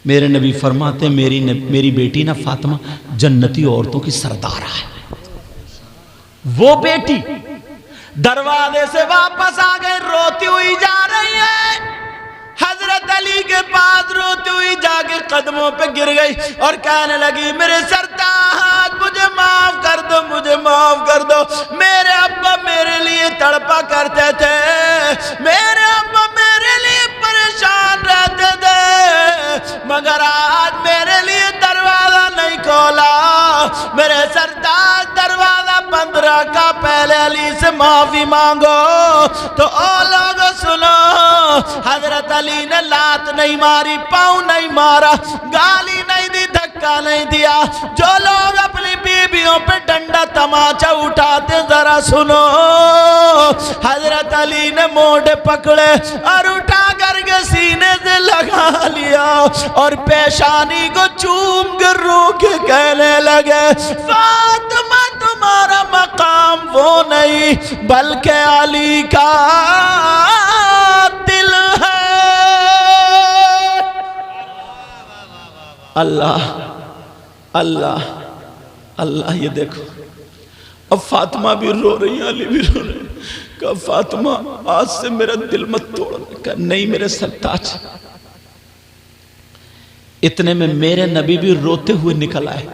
मेरे नबी फरमाते मेरी बेटी ना फातिमा जन्नती औरतों की सरदारा है। वो बेटी दरवाजे से वापस आ गई, रोती हुई जा रही है। हजरत अली के पास रोती हुई जाके कदमों पे गिर गई और कहने लगी, मेरे सरताज मुझे माफ कर दो, मुझे माफ कर दो। मेरे अब्बा मेरे लिए तड़पा करते थे, मेरे अब्बा मेरे लिए परेशान रहते थे, मगर आज मेरे लिए दरवाजा नहीं खोला। मेरे सरताज दरवाजा बंद रखा, पहले अली से माफी मांगो। तो ओ लोगों सुनो, हजरत अली ने लात नहीं मारी, पाँव नहीं मारा, गाली नहीं दी, धक्का नहीं दिया। जो लोग अपनी बीवियों पे डंडा तमाचा उठाते जरा सुनो, हजरत अली ने मोढ़े पकड़े और उठा करके सीने से लगा लिया और पेशानी को चूम कर रो के कहने लगे, फातिमा तुम्हारा मकाम वो नहीं बल्कि अली का दिल है। अल्लाह अल्लाह अल्लाह, ये देखो अब फातिमा भी रो रही है, अली भी रो रहे हैं। कहा फातिमा आज से मेरा दिल मत तोड़ना। कहा नहीं मेरे सरताज। इतने में मेरे नबी भी रोते हुए निकल आए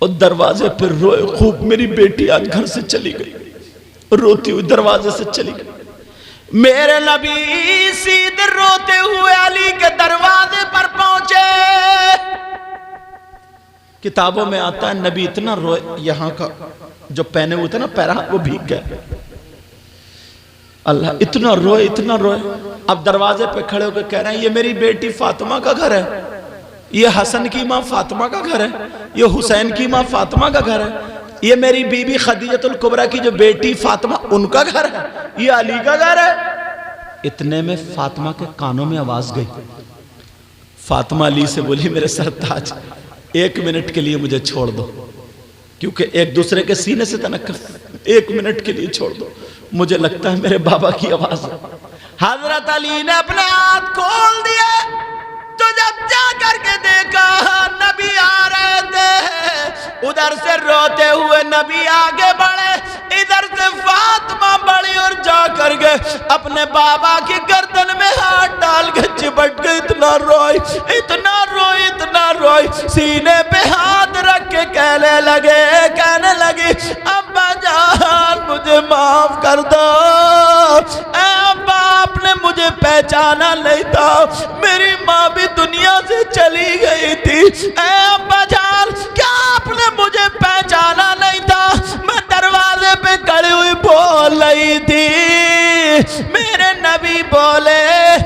और दरवाजे पर रोए खूब। मेरी बेटी आज घर से चली गई, रोती हुई दरवाजे से चली गई। मेरे नबी सीधे रोते हुए अली के दरवाजे पर पहुंचे। किताबों में आता है नबी इतना रोए, यहां का जो पहने हुए थे ना पैरा वो भीग गए। अल्लाह इतना रोए इतना रोए। अब दरवाजे पे खड़े होकर कह रहे हैं ये मेरी बेटी फातिमा का घर है, ये हसन की माँ फातिमा का घर है, ये हुसैन की माँ फातिमा का घर है, ये मेरी बीबी खदीजतुल कुबरा की जो बेटी फातिमा उनका घर है, ये अली का घर है। इतने में फातिमा के कानों में आवाज गई। फातिमा अली से बोली मेरे सरताज 1 मिनट के लिए मुझे छोड़ दो, क्योंकि एक दूसरे के सीने से तनक 1 मिनट के लिए छोड़ दो, मुझे लगता है मेरे बाबा की आवाज है। हजरत अली ने अपने हाथ खोल दिए तो जब जा करके देखा नबी आ रहे थे, उधर से रोते हुए नबी आगे बढ़े, इधर से फातिमा बढ़ी और जा करके अपने बाबा की गर्दन में हाथ डाल के चिपट गई। इतना रोई इतना रोई इतना रोई, सीने पे हाथ रख के कहने लगी अब्बा जान मुझे माफ कर दो। अब्बा आपने मुझे पहचाना नहीं था, मेरी माँ भी दुनिया से चली गई थी। अब्बा जान क्या आपने मुझे पहचाना नहीं था? मैं दरवाजे पे खड़ी हुई बोल रही थी। मेरे नबी बोले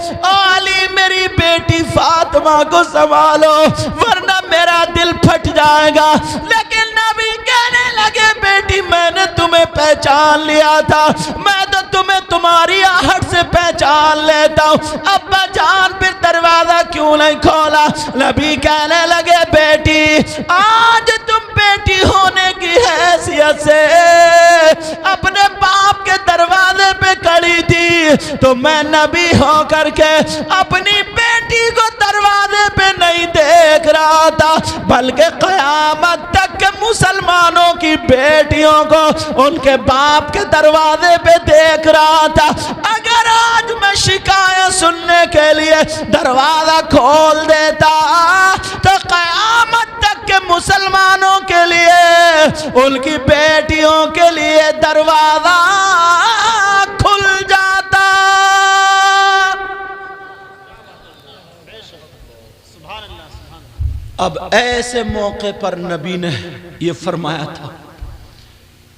ओ अली मेरी बेटी फातिमा को संभालो वरना मेरा दिल फट जाएगा। लेकिन नबी कहने लगे बेटी मैंने तुम्हें पहचान लिया था, मैं तो तुम्हें तुम्हारी आहट से पहचान लेता हूँ। अब्बा जान फिर दरवाजा क्यों नहीं खोला? नबी कहने लगे बेटी आज तुम बेटी होने की हैसियत से अपने बाप के दरवाजे पे खड़ी थी, तो मैं नबी हो करके अपनी बेटी को दरवाजे पे नहीं देख रहा था, बल्कि क़यामत तक के मुसलमानों की बेटियों को उनके बाप के दरवाजे पे देख रहा था। अगर आज मैं शिकायत सुनने के लिए दरवाजा खोल देता तो क़यामत तक के मुसलमानों के लिए उनकी बेटियों के लिए दरवाजा खुल जाता। अब ऐसे मौके पर नबी ने यह फरमाया था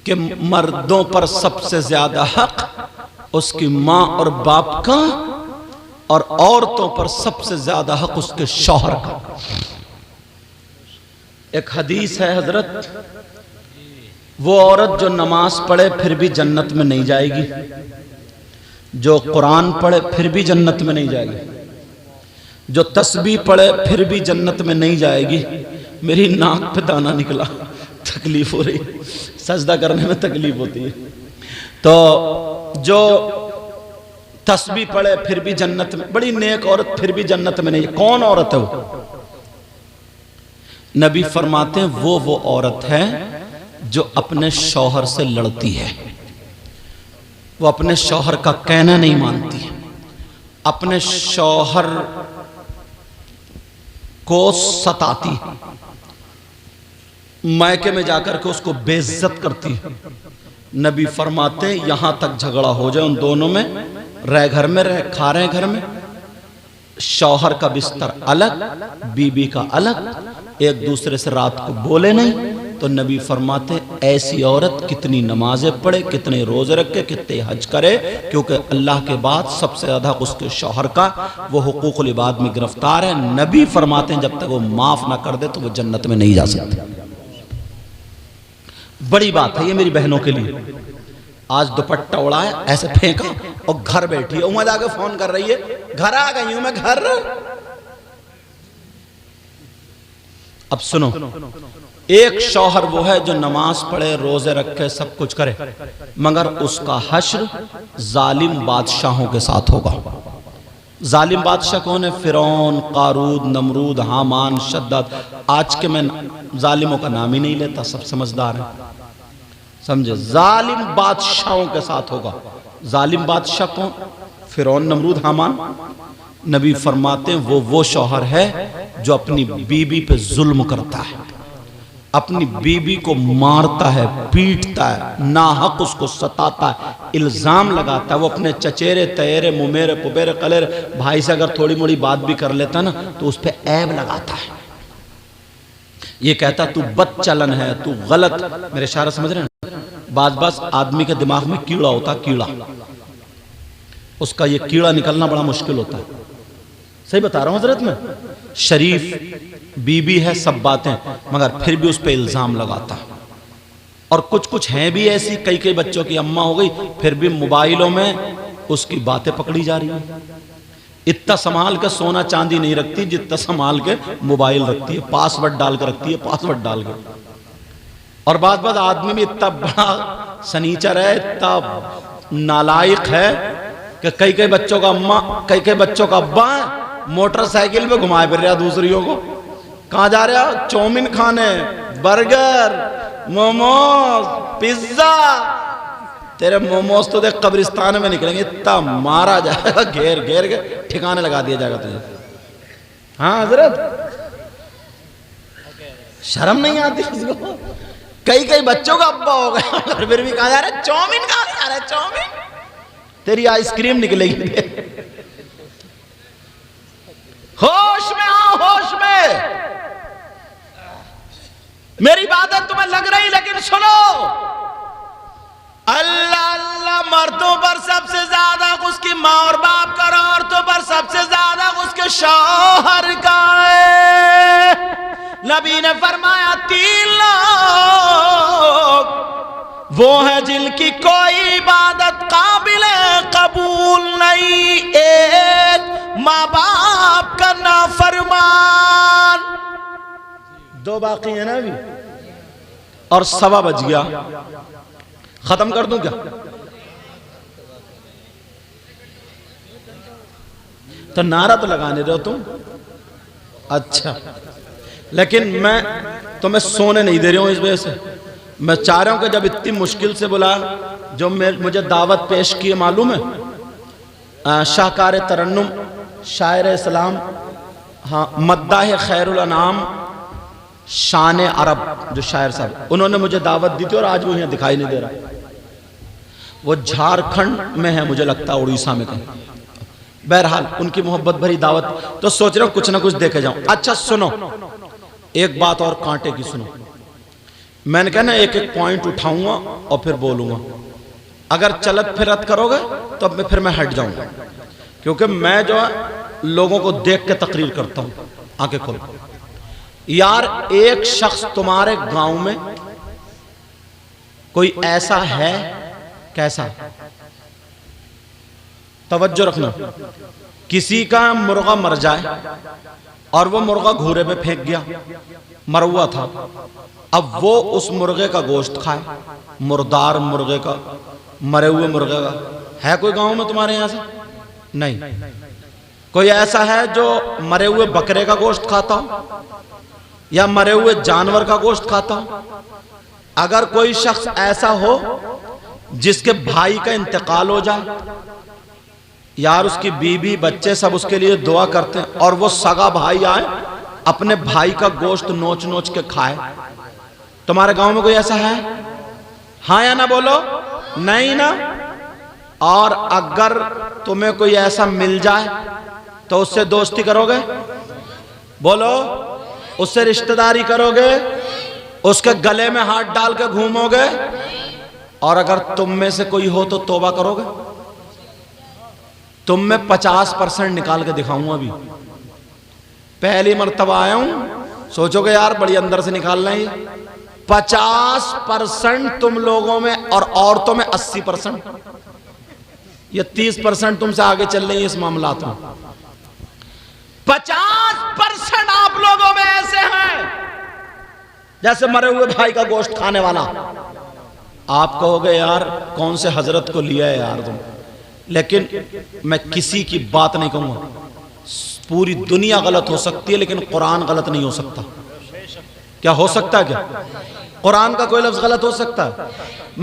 कि मर्दों पर सबसे ज्यादा हक उसकी माँ और बाप का, और औरतों पर सबसे ज्यादा हक उसके शौहर का। एक हदीस है हजरत, वो औरत जो नमाज पढ़े फिर भी जन्नत में नहीं जाएगी, जो कुरान पढ़े फिर भी जन्नत में नहीं जाएगी, जो तस्बीह पढ़े फिर भी जन्नत में नहीं जाएगी। मेरी नाक पे दाना निकला, तकलीफ हो रही, सजदा करने में तकलीफ होती है। तो जो तस्बीह पढ़े फिर भी जन्नत में, बड़ी नेक औरत फिर भी जन्नत में नहीं। कौन औरत है वो? नबी फरमाते हैं वो औरत है जो अपने शौहर से लड़ती है, वो अपने शौहर का कहना नहीं मानती है, अपने शौहर को सताती है, मायके में जाकर के उसको बेइज्जत करती है। नबी फरमाते हैं यहां तक झगड़ा हो जाए उन दोनों में, रह घर में रह खा रहे घर में, शौहर का बिस्तर अलग, बीबी का अलग, एक दूसरे से रात को बोले नहीं, तो नबी फरमाते ऐसी औरत कितनी नमाजें पढ़े, कितने रोजे रखे, कितने हज करे, क्योंकि अल्लाह के बाद सबसे ज्यादा उसके शौहर का वो हुकूकुल इबाद में गिरफ्तार है। नबी फरमाते हैं जब तक वो माफ ना कर दे तो वो जन्नत में नहीं जा सकते। बड़ी बात है ये मेरी बहनों के लिए। आज दुपट्टा उड़ाए ऐसे फेंका और घर बैठी है, उमा जाके फोन कर रही है घर आ गई हूं मैं घर। अब सुनो, एक शौहर वो है जो नमाज पढ़े, रोजे रखे, सब कुछ करे, मगर उसका हश्र जालिम बादशाहों के साथ होगा। जालिम बादशाह कौन है? फिरौन, कारूद, नमरूद, हामान, शद्दद। आज के मैं जालिमों का नाम ही नहीं लेता, सब समझदार हैं, समझे। जालिम बादशाहों के साथ होगा। जालिम बादशाह कौन? फिरौन, नमरूद, हामान। नबी फरमाते हैं वो शौहर है जो अपनी बीबी पे जुल्म करता है, अपनी बीबी को मारता है, पीटता है, नाहक उसको सताता है, इल्जाम लगाता है। वो अपने चचेरे तयरे मुमेरे पुबेरे कलेरे भाई से अगर थोड़ी मोड़ी बात भी कर लेता ना तो उस पर ऐब लगाता है। ये कहता तू बदचलन है, तू गलत। मेरे इशारा समझ रहे हैं? बाज आदमी के दिमाग में कीड़ा होता, कीड़ा, उसका ये कीड़ा निकलना बड़ा मुश्किल होता है। सही बता रहा हूं हजरत में। शरीफ बीबी है, सब बातें, मगर फिर भी उस पर इल्जाम लगाता है। और कुछ हैं भी ऐसी, कई बच्चों की अम्मा हो गई, फिर भी मोबाइलों में उसकी बातें पकड़ी जा रही है। इतना संभाल के सोना चांदी नहीं रखती जितना संभाल के मोबाइल रखती है, पासवर्ड डाल के रखती है, पासवर्ड डाल के। और बात आदमी भी इतना बड़ा सनीचर है, इतना नालायक है कि कई बच्चों का अम्मा, कई बच्चों का अब्बा मोटरसाइकिल पे घुमाए फिर रहा दूसरियों को। कहां जा रहा? चाउमीन खाने, बर्गर, मोमोज, पिज्जा। तेरे मोमोज तो देख कब्रिस्तान में निकलेंगे, इतना मारा जाएगा, घेर घेर के ठिकाने लगा दिया जाएगा तुझे। हाँ हजरत, शर्म नहीं आती इसको? कई बच्चों का अब्बा हो गया और फिर भी कहा जा रहा है चाउमीन खाने जा रहा है, चाउमीन। तेरी आइसक्रीम निकलेगी। होश में आओ, होश में। मेरी बात है तुम्हें लग रही, लेकिन सुनो, अल्लाह अल्लाह मर्दों पर सबसे ज्यादा उसकी माँ और बाप का, औरतों पर सबसे ज्यादा उसके शौहर का है। नबी ने फरमाया 3 लोग वो है जिनकी कोई इबादत काबिल कबूल नहीं। एक, माँ बाप का नाफरमान। 2 बाकी है ना अभी, और 1:15 बज गया। खत्म कर दूं क्या? तो नारा तो लगाने दो तुम। अच्छा, लेकिन मैं तुम्हें सोने नहीं दे रही हूं इस वजह से। मैं चाह रहा हूं कि जब इतनी मुश्किल से बुला, जो मुझे दावत पेश की है मालूम है, शाहकार तरन्नुम, शायर इस्लाम, हाँ, मद्दाह खैरुल अनाम, शान अरब, जो शायर साहब, उन्होंने मुझे दावत दी थी और आज वो यहाँ दिखाई नहीं दे रहा। वो झारखंड में है, मुझे लगता है उड़ीसा में कहीं। बहरहाल उनकी मोहब्बत भरी दावत, तो सोच रहा हूं कुछ ना कुछ देखे जाऊं। अच्छा सुनो, एक बात और कांटे की सुनो। मैंने कहा ना एक पॉइंट उठाऊंगा और फिर बोलूंगा। अगर चलत फिरत करोगे तो फिर मैं हट जाऊंगा, क्योंकि मैं जो है लोगों को देख के तकरीर करता हूं। आंखें खोलो यार, एक शख्स तुम्हारे गांव में कोई ऐसा है, कैसा? तवज्जो रखना, किसी का मुर्गा मर जाए और वो मुर्गा घूरे पे फेंक गया, मर हुआ था, अब वो उस मुर्गे का गोश्त खाए, मुर्दार मुर्गे का, मरे हुए मुर्गे का। है कोई गांव में तुम्हारे यहां से? नहीं। कोई ऐसा है जो मरे हुए बकरे का गोश्त खाता हो या मरे हुए जानवर का गोश्त खाता हो? अगर कोई शख्स ऐसा हो जिसके भाई का इंतकाल हो जाए, यार उसकी बीवी बच्चे सब उसके लिए दुआ करते हैं, और वो सगा भाई आए अपने भाई का गोश्त नोच नोच के खाए, तुम्हारे गांव में कोई ऐसा है? हाँ या ना बोलो? नहीं ना। और अगर तुम्हें कोई ऐसा मिल जाए तो उससे दोस्ती करोगे? बोलो। उससे रिश्तेदारी करोगे? उसके गले में हाथ डाल के घूमोगे? और अगर तुम में से कोई हो तो तौबा करोगे? तुम में 50% निकाल के दिखाऊंगा। अभी पहली मर्तबा आया हूं, सोचोगे यार बड़ी अंदर से निकालना है। 50% तुम लोगों में और औरतों में 80%, ये 30% तुमसे आगे चल रही है इस मामलात में। 50% आप लोगों में ऐसे हैं जैसे मरे हुए भाई का गोश्त खाने वाला। आप कहोगे यार कौन से हजरत को लिया है यार तुम, लेकिन मैं किसी की बात नहीं कहूंगा। पूरी दुनिया गलत हो सकती है लेकिन कुरान गलत नहीं हो सकता। क्या हो सकता है? क्या कुरान का कोई लफ्ज गलत हो सकता है?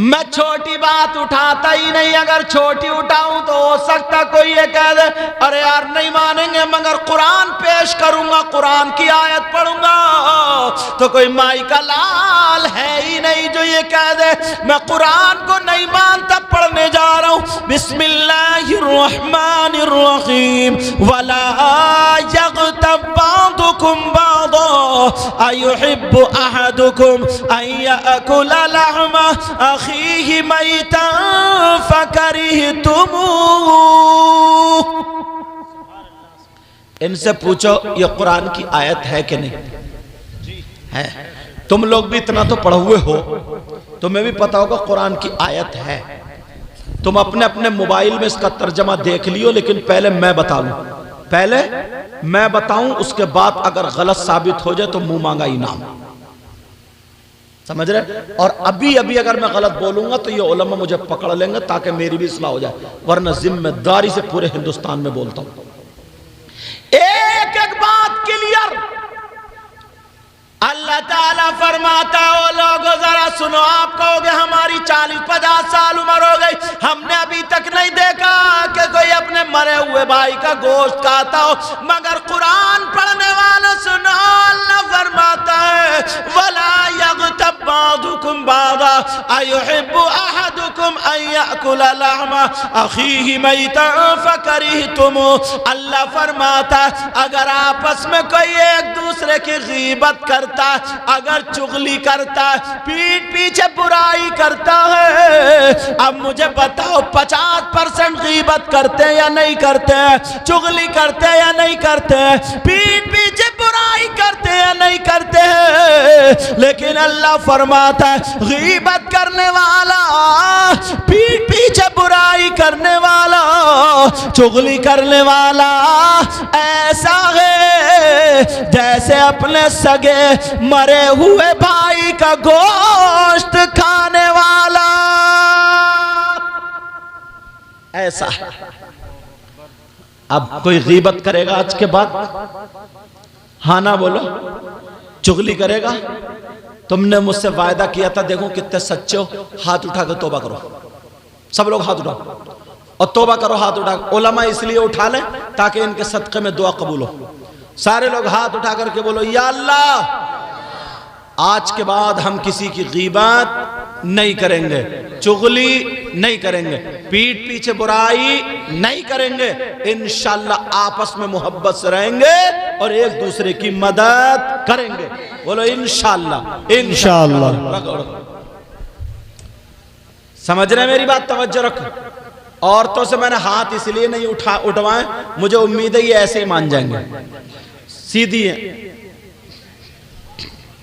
मैं छोटी बात उठाता ही नहीं, अगर छोटी उठाऊं तो हो सकता कोई ये कह दे अरे यार नहीं मानेंगे, मगर कुरान पेश करूंगा, कुरान की आयत पढ़ूंगा तो कोई माई का लाल है ही नहीं जो ये कह दे मैं कुरान को नहीं मानता। पढ़ने जा रहा हूं, बिस्मिल्लाहिर्रहमानिर्रहीम। वला यग़तब बादुकुम बादा अयुहिब्बु अहदुकुम अन याकुला लहमा अखीहि मैतन फकरिहतुमूह। इनसे पूछो ये कुरान की आयत है कि नहीं है? तुम लोग भी इतना तो पढ़े हुए हो, तुम्हें भी पता होगा कुरान की आयत है। तुम अपने अपने मोबाइल में इसका तर्जमा देख लियो, लेकिन पहले मैं बता लूं, पहले मैं बताऊं, उसके बाद अगर गलत साबित हो जाए तो मुंह मांगा इनाम। समझ रहे? और अभी अभी अगर मैं गलत बोलूंगा तो ये उलमा मुझे पकड़ लेंगे ताकि मेरी भी इस्लाह हो जाए, वरना जिम्मेदारी से पूरे हिंदुस्तान में बोलता हूं। एक एक बात क्लियर। अल्लाह ताला फरमाता ओ लोगों जरा सुनो, आप कहोगे हमारी 40-50 साल उम्र हो गई, हमने अभी तक नहीं देखा कि कोई अपने मरे हुए भाई का गोश्त खाता हो, मगर कुरान पढ़ने वालों सुनो, अल्लाह फरमाता है वला यग़तब बादुकुम बादा अयुहिब्बु अहदुकुम अन याकुला लहमा अखीहि मैतन फकरिहतुमूह। अल्लाह फरमाता अगर आपस में कोई एक दूसरे की गीबत करता, अगर चुगली करता, पीठ पीछे बुराई करता है, अब मुझे बताओ 50% गीबत करते हैं या नहीं करते हैं? चुगली करते हैं या नहीं करते हैं? पीठ पीछे बुराई करते हैं या नहीं करते हैं? लेकिन अल्लाह फरमाता है गीबत करने वाला, पीठ पीछे बुराई करने वाला, चुगली करने वाला ऐसा है जैसे अपने सगे मरे हुए भाई का गोश्त खाने वाला। ऐसा है। अब कोई गीबत करेगा आज के बाद? हाँ ना बोलो। चुगली करेगा? तुमने मुझसे वायदा किया था, देखो कितने सच्चे हो, हाथ उठा कर तौबा करो। सब लोग हाथ उठाओ और तौबा करो। हाथ उठा, उलमा इसलिए उठा लें ताकि इनके सदक़े में दुआ कबूल हो। सारे लोग हाथ उठा करके बोलो या अल्लाह आज के बाद हम किसी की गीबत नहीं करेंगे, चुगली नहीं करेंगे, पीठ पीछे बुराई नहीं करेंगे, इंशाअल्लाह आपस में मोहब्बत से रहेंगे और एक दूसरे की मदद करेंगे। बोलो इंशाअल्लाह। इंशाअल्लाह। समझ रहे मेरी बात? तवज्जो रखो। औरतों से मैंने हाथ इसलिए नहीं उठवाए, मुझे उम्मीद है ये ऐसे ही मान जाएंगे, सीधी है।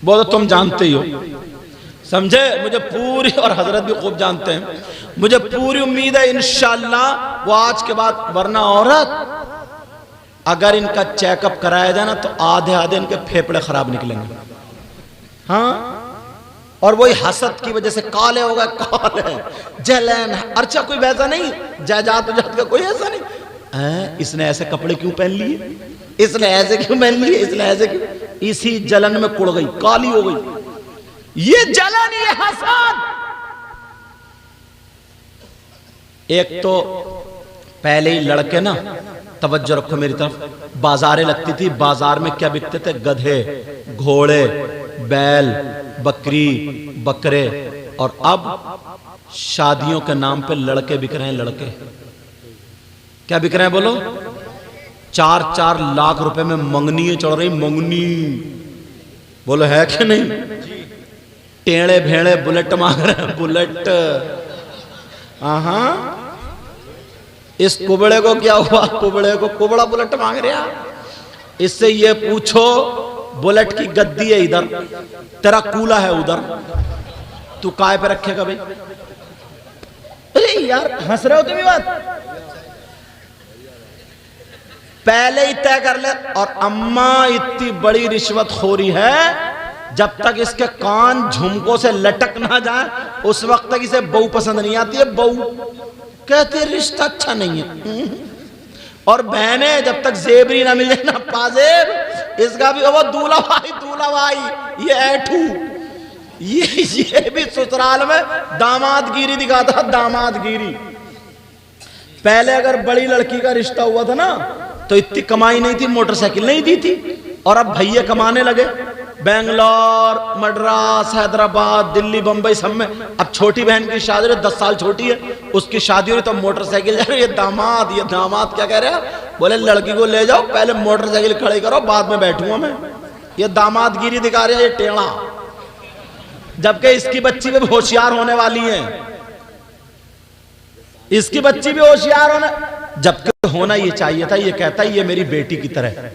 बोलो तुम जानते ही हो, समझे? मुझे पूरी, और हजरत भी खूब जानते हैं, मुझे पूरी उम्मीद है इंशाअल्लाह वो आज के बाद, वरना औरत अगर इनका चेकअप कराया जाए ना तो आधे आधे इनके फेफड़े खराब निकलेंगे। हाँ, और वही हसद की वजह से काले हो गए, काले जलन। अच्छा कोई वैसा नहीं, जायदाद का कोई ऐसा नहीं, इसने ऐसे कपड़े क्यों पहन लिए, इसने ऐसे क्यों पहन लिए, इसने ऐसे क्यों, इसी जलन में कुड़ गई, काली हो गई। ये जलन, ये हसद। एक तो पहले ही लड़के ना, तवज्जो रखो मेरी तरफ, बाजारें लगती थी, बाजार में क्या बिकते थे, गधे, घोड़े, बैल, बकरी, बकरे, और अब शादियों के नाम पे लड़के बिक रहे हैं। लड़के क्या बिक रहे हैं बोलो, 4-4 लाख रुपए में मंगनी चढ़ रही, मंगनी बोलो है कि नहीं, टेढ़े भेड़े बुलेट मांग रहे हैं, बुलेट। हाँ, इस कुबड़े को क्या हुआ, कुबड़े को कुबड़ा बुलेट मांग रहा। इससे ये पूछो, बुलेट की गद्दी है इधर, तेरा कूला है उधर, तू काय पे रखेगा भाई। अरे यार हंस रहे हो तुम, बात पहले ही तय कर ले। और अम्मा इतनी बड़ी रिश्वतखोरी है, जब तक इसके कान झुमकों से लटक ना जाए उस वक्त तक इसे बहू पसंद नहीं आती है। बहू कहती है रिश्ता अच्छा नहीं है। और बहने जब तक जेबरी ना मिल जाए ना, पाजेब, इसका भी वो दूल्हा भाई ये ऐठू, ये भी ससुराल में दामादगिरी दिखाता, दामादगिरी। पहले अगर बड़ी लड़की का रिश्ता हुआ था ना तो इतनी कमाई नहीं थी, मोटरसाइकिल नहीं दी थी, और अब भैया कमाने लगे, बेंगलोर, मद्रास, हैदराबाद, दिल्ली, बंबई, सब में। अब छोटी बहन की शादी है, 10 साल छोटी है, उसकी शादी हो रही तो मोटरसाइकिल जा रही है। ये दामाद क्या कह रहे हैं, बोले लड़की को ले जाओ, पहले मोटरसाइकिल खड़ी करो, बाद में बैठूंगा मैं। ये दामादगिरी दिखा रहे हैं, ये टेढ़ा, जबकि इसकी बच्ची भी होशियार होने वाली है, इसकी बच्ची भी होशियार होने, जबकि होना ये चाहिए था। ये कहता है ये मेरी बेटी की तरह,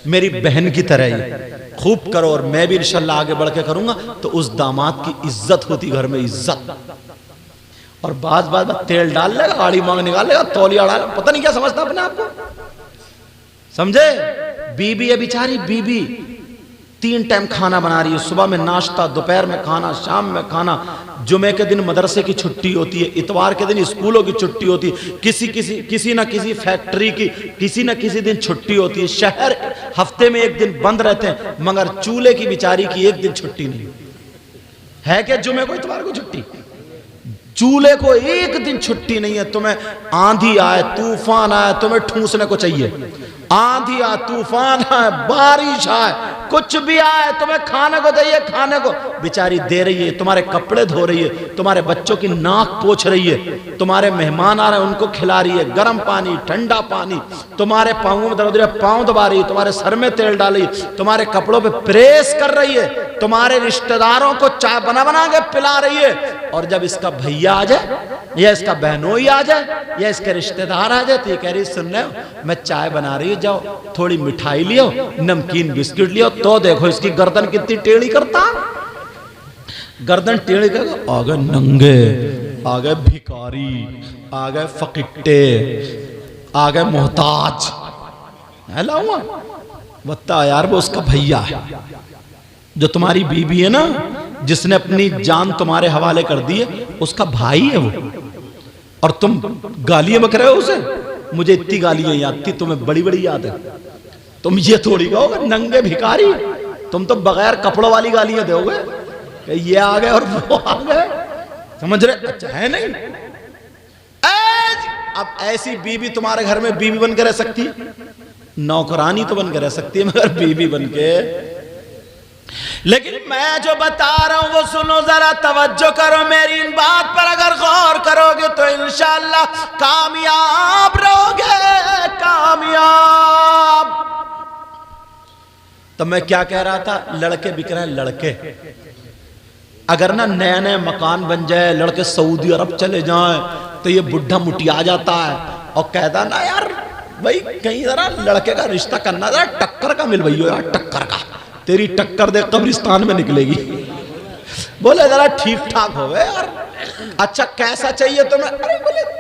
मेरी बहन की तरह, ये खूब करो और मैं भी इंशाल्लाह आगे बढ़ के करूंगा। तो उस दामाद की इज्जत होती घर में, इज्जत। और बात तेल डाल लेगा, गाड़ी मांग निकाल लेगा, तौलिया डाल, पता नहीं क्या समझता अपने आप को, समझे। बीबी है बेचारी, बीबी 3 टाइम खाना बना रही है, सुबह में नाश्ता, दोपहर में खाना, शाम में खाना। जुमे के दिन मदरसे की छुट्टी होती है, इतवार के दिन स्कूलों की छुट्टी होती है, किसी ना किसी फैक्ट्री की किसी ना किसी दिन छुट्टी होती है, शहर हफ्ते में 1 दिन बंद रहते हैं, मगर चूल्हे की बेचारी की 1 दिन छुट्टी नहीं है। क्या जुमे को, इतवार को छुट्टी, चूल्हे को 1 दिन छुट्टी नहीं है। तुम्हें आंधी आए, तूफान आए, तुम्हें ठूसने को चाहिए। आंधी आए, तूफान आए, बारिश आए, कुछ भी आए, तुम्हें खाने को चाहिए, खाने को बेचारी दे रही है। तुम्हारे कपड़े धो रही है, तुम्हारे बच्चों की नाक पोंछ रही है, तुम्हारे मेहमान आ रहे हैं उनको खिला रही है, गर्म पानी, ठंडा पानी, तुम्हारे पाँवों में दर्द, पाँव दबा रही है, तुम्हारे सर में तेल डाली, तुम्हारे कपड़ों पे प्रेस कर रही है, तुम्हारे रिश्तेदारों को चाय बना बना के पिला रही है। और जब इसका भैया आ जाए, या इसका बहनोई आ जाए, या इसके रिश्तेदार आ जाए, तो ये कह रही सुन रहे हो मैं चाय बना रही हूँ, जाओ थोड़ी मिठाई लियो, नमकीन बिस्किट लियो। तो देखो इसकी गर्दन कितनी टेढ़ी करता, गर्दन टेढ़ी कर, आ गए नंगे, आ गए भिखारी, आ गए फकीट्टे, आ गए मोहताज। हुआ बता यार, वो उसका भैया है, जो तुम्हारी बीबी है ना, जिसने अपनी जान तुम्हारे हवाले कर दी है, उसका भाई है वो। और तुम गालियां बक रहे हो उसे। मुझे इतनी गालियां याद थी, तुम्हें बड़ी बड़ी याद है। तुम ये थोड़ी कहोगे नंगे भिखारी, तुम तो बगैर कपड़ों वाली गालियां दोगे, ये आ गए और वो आ गए, समझ रहे। अच्छा है नहीं। अब ऐसी बीबी तुम्हारे घर में बीबी बन के रह सकती है, नौकरानी तो बन के रह सकती है, मगर बीबी बन के। लेकिन मैं जो बता रहा हूं वो सुनो, जरा तवज्जो करो मेरी इन बात पर। अगर गौर करोगे तो इंशाअल्लाह कामयाब रहोगे, कामयाब। तो मैं क्या कह रहा था, लड़के बिक रहे हैं, लड़के। अगर ना नया नया मकान बन जाए, लड़के सऊदी अरब चले जाएं, तो ये बुढ़ा मुटिया जाता है और कहता ना यार भाई कहीं जरा लड़के का रिश्ता करना, जरा टक्कर का मिल भैया, यार टक्कर का, तेरी टक्कर दे कब्रिस्तान में निकलेगी। बोले जरा ठीक ठाक हो यार, अच्छा कैसा चाहिए तुम्हें? अरे बोले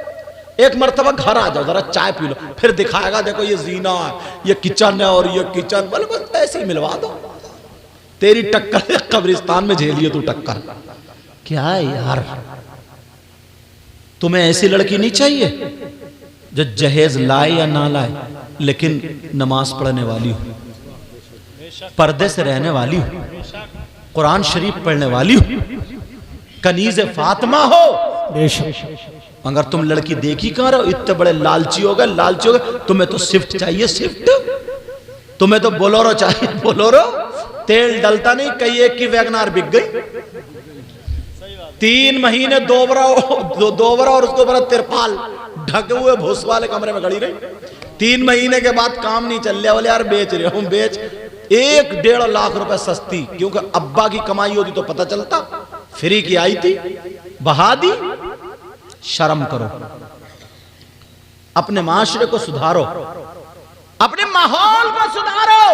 एक मर्तबा घर आ जाओ, जरा चाय पी लो, फिर दिखाएगा देखो ये जीना है, ये किचन है और ये किचन। बोले बस ऐसे ही मिलवा दो, तेरी टक्कर कब्रिस्तान में झेलिए तू टक्कर। क्या है यार, तुम्हें ऐसी लड़की नहीं चाहिए? जो जहेज लाए या ना लाए, लेकिन नमाज पढ़ने वाली हो, पर्दे से रहने वाली हो, कुरान शरीफ पढ़ने वाली हो, कनीज फातिमा हो। अगर तुम लड़की देखी कहां रहो, इतने बड़े लालची हो गए, लालची हो गए। तुम्हें तो स्विफ्ट चाहिए, स्विफ्ट। तुम्हें तो बोलोरो चाहिए, बोलोरो। तेल डलता नहीं, कई एक की वैगनार बिक गई। 3 महीने दोबरा और उसके ऊपर तिरपाल ढके हुए भूस वाले कमरे में खड़ी रही। 3 महीने के बाद काम नहीं चल रहा, बोले यार बेच रहे हूं, बेच। 1-1.5 लाख रुपए सस्ती, क्योंकि अब्बा की कमाई होती तो पता चलता। फ्री की आई थी, बहा दी। शर्म करो, अपने माशरे को सुधारो, अपने माहौल को सुधारो।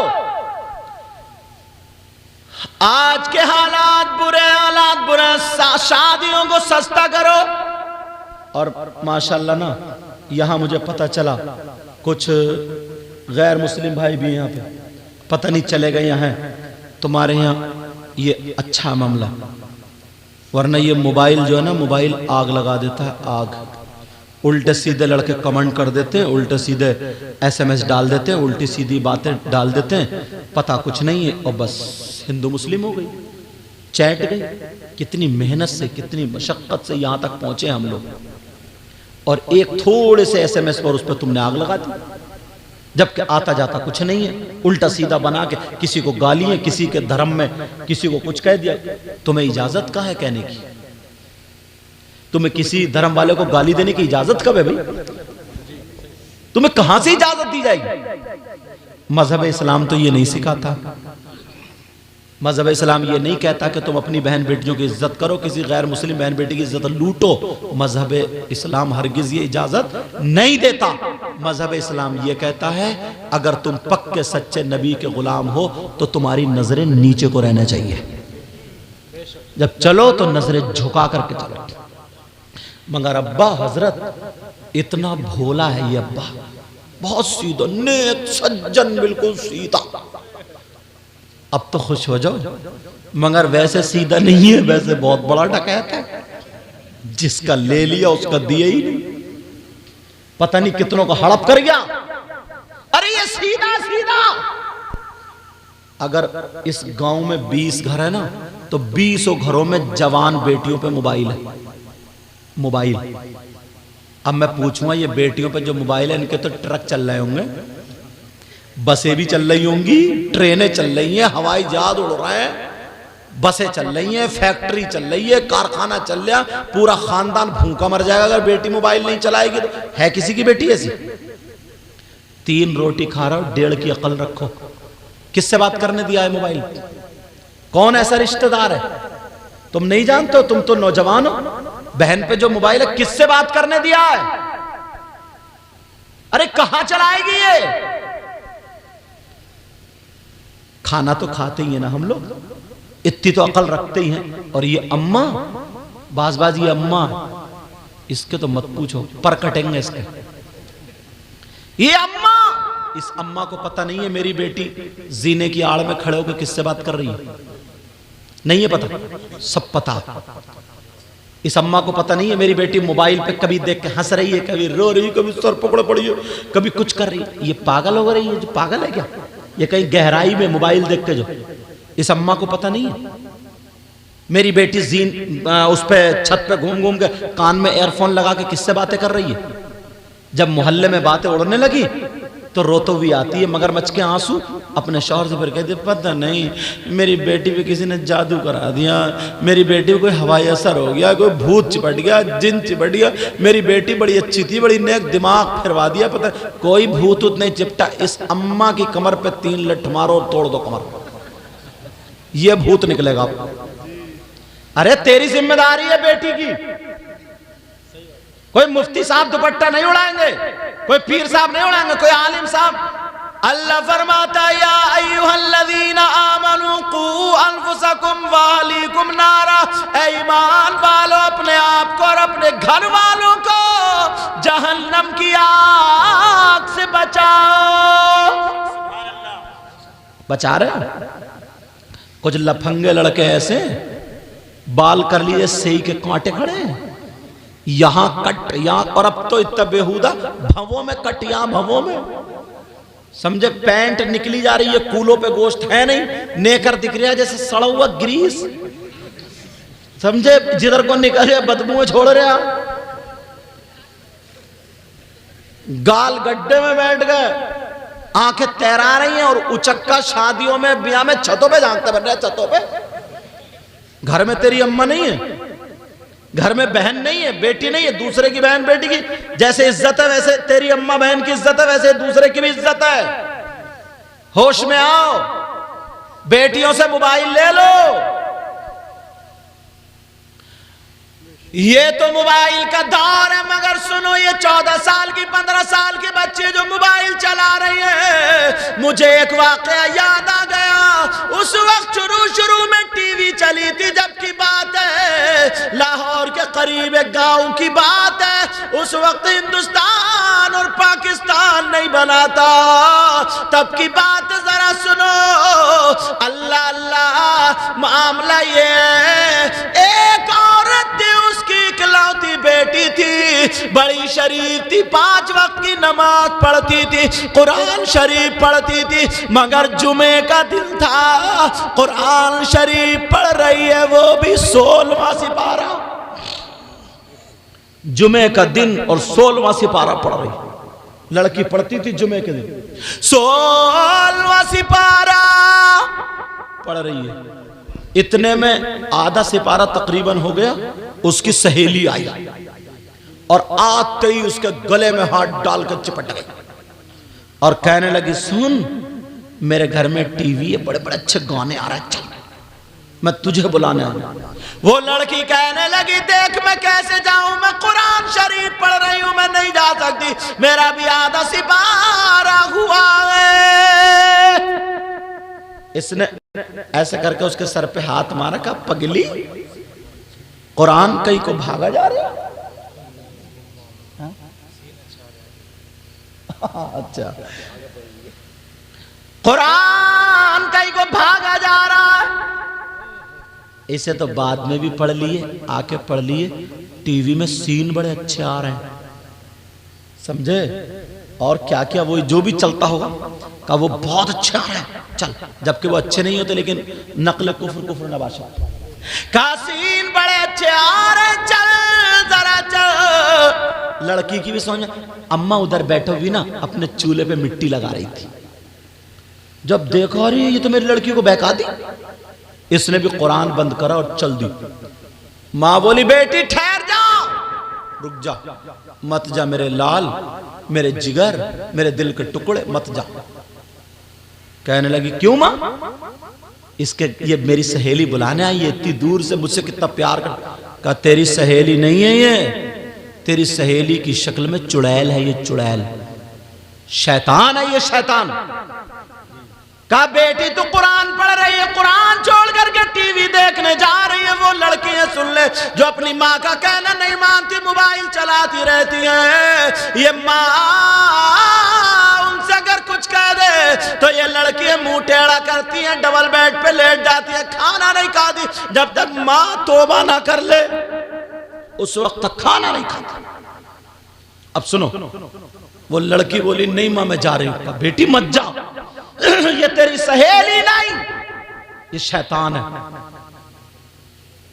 आज के हालात बुरे, शादियों को सस्ता करो। और माशाल्लाह ना, यहां मुझे पता चला कुछ गैर मुस्लिम भाई भी यहाँ पे, पता नहीं चले गए यहाँ हैं। तुम्हारे यहाँ ये अच्छा मामला, वरना ये मोबाइल जो है ना, मोबाइल आग लगा देता है, आग। उल्टे सीधे लड़के कमेंट कर देते हैं, उल्टे सीधे SMS डाल देते हैं, उल्टी सीधी बातें डाल देते हैं, पता कुछ नहीं है, और बस हिंदू मुस्लिम हो गई, चैट गई। कितनी मेहनत से, कितनी मशक्कत से यहाँ तक पहुंचे हम लोग, और एक थोड़े से SMS पर उस पर तुमने आग लगा दी, जबकि आता जाता कुछ नहीं है। उल्टा सीधा बना के किसी को गाली है, किसी के धर्म में किसी को कुछ कह दिया। तुम्हें इजाजत कहाँ है कहने की? तुम्हें किसी धर्म वाले को गाली देने की इजाजत कब है भाई? तुम्हें कहां से इजाजत दी जाएगी? मजहब इस्लाम तो ये नहीं सिखाता। मजहब इस्लाम ये नहीं कहता कि तुम अपनी बहन बेटियों की इज्जत करो, किसी गैर मुस्लिम बहन बेटी की इज्जत लूटो। मजहब इस्लाम हरगिज ये इजाजत नहीं देता। मजहब इस्लाम ये कहता है, अगर तुम पक्के सच्चे नबी के गुलाम हो तो तुम्हारी नजरें नीचे को रहना चाहिए। जब चलो तो नजरें झुका करके चलो। मगर अब्बा हजरत इतना भोला है ये अब्बा, बहुत सीधा, नेक, सज्जन, बिल्कुल सीधा। अब तो खुश हो जाओ, मगर वैसे सीधा नहीं है, वैसे बहुत बड़ा डकैत है। जिसका ले लिया उसका दिया ही नहीं, पता नहीं कितनों को हड़प कर गया। अरे ये सीधा सीधा। अगर इस गांव में 20 घर है ना, तो 20 घरों में जवान बेटियों पे मोबाइल है, मोबाइल। अब मैं पूछूंगा, ये बेटियों पे जो मोबाइल है, इनके तो ट्रक चल रहे होंगे, बसें भी चल रही होंगी, ट्रेनें चल रही हैं, हवाई जहाज उड़ रहे हैं, बसें चल रही हैं, फैक्ट्री चल रही है, कारखाना चल रहा, पूरा खानदान भूखा मर जाएगा अगर बेटी मोबाइल नहीं चलाएगी तो। है किसी की बेटी ऐसी? 3 रोटी खा रहा हो, 1.5 की अकल रखो। किससे बात करने दिया है मोबाइल? कौन ऐसा रिश्तेदार है? तुम नहीं जानते हो? तुम तो नौजवान हो। बहन पे जो मोबाइल है, किससे बात करने दिया है? अरे कहां चलाएगी ये? खाना तो खाते ही है ना हम लोग, इतनी तो अकल रखते ही हैं। और ये अम्मा, बाज ये अम्मा, इसके तो मत पूछो, पर कटेंगे इसके। ये अम्मा, इस अम्मा को पता नहीं है मेरी बेटी जीने की आड़ में खड़े होकर किससे बात कर रही है। नहीं है पता? सब पता। इस अम्मा को पता नहीं है मेरी बेटी मोबाइल पे कभी देख के हंस रही है, कभी रो रही है, कभी सर पकड़ पड़ी है, कभी कुछ कर रही है। ये पागल हो रही है? जो पागल है क्या? ये कहीं गहराई में मोबाइल देख के, जो इस अम्मा को पता नहीं है मेरी बेटी जीन उस पे छत पे घूम घूम के कान में एयरफोन लगा के किससे बातें कर रही है। जब मोहल्ले में बातें उड़ने लगी तो रोतो भी आती है, मगरमच्छ के आंसू। अपने शौहर से फिर कहती है, पता नहीं मेरी बेटी पे किसी ने जादू करा दिया, मेरी बेटी पे कोई हवाई असर हो गया, कोई भूत चिपट गया, जिन चिपट गया, मेरी बेटी बड़ी अच्छी थी, बड़ी नेक, दिमाग फिरवा दिया, पता कोई भूत उत नहीं चिपटा। इस अम्मा की कमर पे 3 लठ मारो और तोड़ दो कमर, ये भूत निकलेगा। अरे तेरी जिम्मेदारी है बेटी की। कोई मुफ्ती साहब दुपट्टा नहीं उड़ाएंगे, कोई पीर साहब नहीं उड़ाएंगे, कोई आलिम साहब। अल्लाह फरमाता है, या अय्युहल्लज़ीना आमनू कू अनफुसकुम व अहलीकुम नारा, ऐ ईमान वालों, अपने आप को और अपने घर वालों को जहन्नम की आग से बचाओ। बचा रहे कुछ लफंगे लड़के ऐसे बाल कर लिए सही के कांटे खड़े हैं। यहां कट यहां, और अब तो इतना बेहुदा, भवों में कट, यहां भवों में, समझे, पैंट निकली जा रही है, कूलों पे गोश्त है नहीं, नेकर दिख रहा है जैसे सड़ा हुआ ग्रीस, समझे, जिधर को निकल रहे बदबू में छोड़ रहे आप, गाल गड्ढे में बैठ गए, आंखें तैरा रही हैं, और उचक्का शादियों में, ब्याह में, छतों पे झांकते बैठ रहे हैं, छतों पे। घर में तेरी अम्मा नहीं है, घर में बहन नहीं है, बेटी नहीं है, दूसरे की बहन बेटी की जैसे इज्जत है, वैसे तेरी अम्मा बहन की इज्जत है, वैसे दूसरे की भी इज्जत है। होश में आओ, बेटियों से मोबाइल ले लो। ये तो मोबाइल का दौर है, मगर सुनो, ये 14 साल की 15 साल की बच्चे जो मोबाइल चला रही है, मुझे एक वाकया याद आ गया। उस वक्त शुरू में टीवी चली थी, जबकि बात है लाहौर के करीब एक गांव की बात है। उस वक्त हिंदुस्तान और पाकिस्तान नहीं बना था, तब की बात जरा सुनो। अल्लाह अल्लाह, मामला ये, एक औरत थी, उसकी इकलौती बेटी थी, बड़ी शरीफ थी, 5 वक्त की नमाज पढ़ती थी, कुरान शरीफ पढ़ती थी, मगर जुमे का दिन था, कुरान शरीफ पढ़ रही है, वो भी 16वां सिपारा, जुमे का दिन और 16वां सिपारा पढ़ रही, लड़की पढ़ती थी जुमे के दिन, 16वां सिपारा पढ़ रही है। इतने में आधा सिपारा तकरीबन हो गया, उसकी सहेली आई और आते ही उसके गले में हाथ डालकर चिपट गई और कहने लगी, सुन, मेरे घर में टीवी है, बड़े बड़े अच्छे गाने आ रहे हैं, मैं तुझे बुलाने आया। वो लड़की कहने लगी, देख मैं कैसे जाऊं, मैं कुरान शरीफ पढ़ रही हूं, मैं नहीं जा सकती, मेरा भी आधा सिपारा हुआ है। इसने ऐसे करके उसके सर पे हाथ मारा, कहा, पगली, कुरान कहीं को भागा जा रहा है? अच्छा, कुरान कहीं को भागा जा रहा है। इसे तो बाद में भी पढ़ लिए, आके पढ़ लिए, टीवी में सीन बड़े अच्छे आ रहे हैं, समझे, और क्या क्या वो जो भी चलता होगा, का वो बहुत अच्छे आ रहे हैं, चल, जबकि वो अच्छे नहीं होते, लेकिन नकल कुफ्र नबाशा का सीन बड़े अच्छे आ रहे, चल जरा चल। लड़की की भी समझ, अम्मा उधर बैठो भी ना, अपने चूल्हे पे मिट्टी लगा रही थी, जब देखा, अरे ये तो मेरी लड़की को बहका दी, इसने भी कुरान बंद करा और चल दी। माँ बोली, बेटी ठहर जा, रुक जा, मत जा मेरे लाल, मेरे जिगर, मेरे दिल के टुकड़े, मत जा। कहने लगी, क्यों माँ? इसके, ये मेरी सहेली बुलाने आई है, इतनी दूर से मुझसे कितना प्यार कर। कहा, तेरी सहेली नहीं है ये, तेरी सहेली की शक्ल में चुड़ैल है, ये चुड़ैल, शैतान है ये, शैतान। कहा, बेटी तू कुरान पढ़ रही है, कुरान छोड़ करके टीवी देखने जा रही है, वो लड़की है, सुन ले, जो अपनी माँ का कहना नहीं मानती, मोबाइल चलाती रहती है। ये माँ उनसे अगर कुछ कह दे तो ये लड़की मुंह टेढ़ा करती है, डबल बेड पे लेट जाती है, खाना नहीं खाती, जब तक माँ तौबा ना कर ले उस वक्त तक खाना नहीं खाती। अब सुनो, वो लड़की बोली, नहीं माँ मैं जा रही हूँ। बेटी मत जा, ये तेरी सहेली नहीं, ये शैतान है।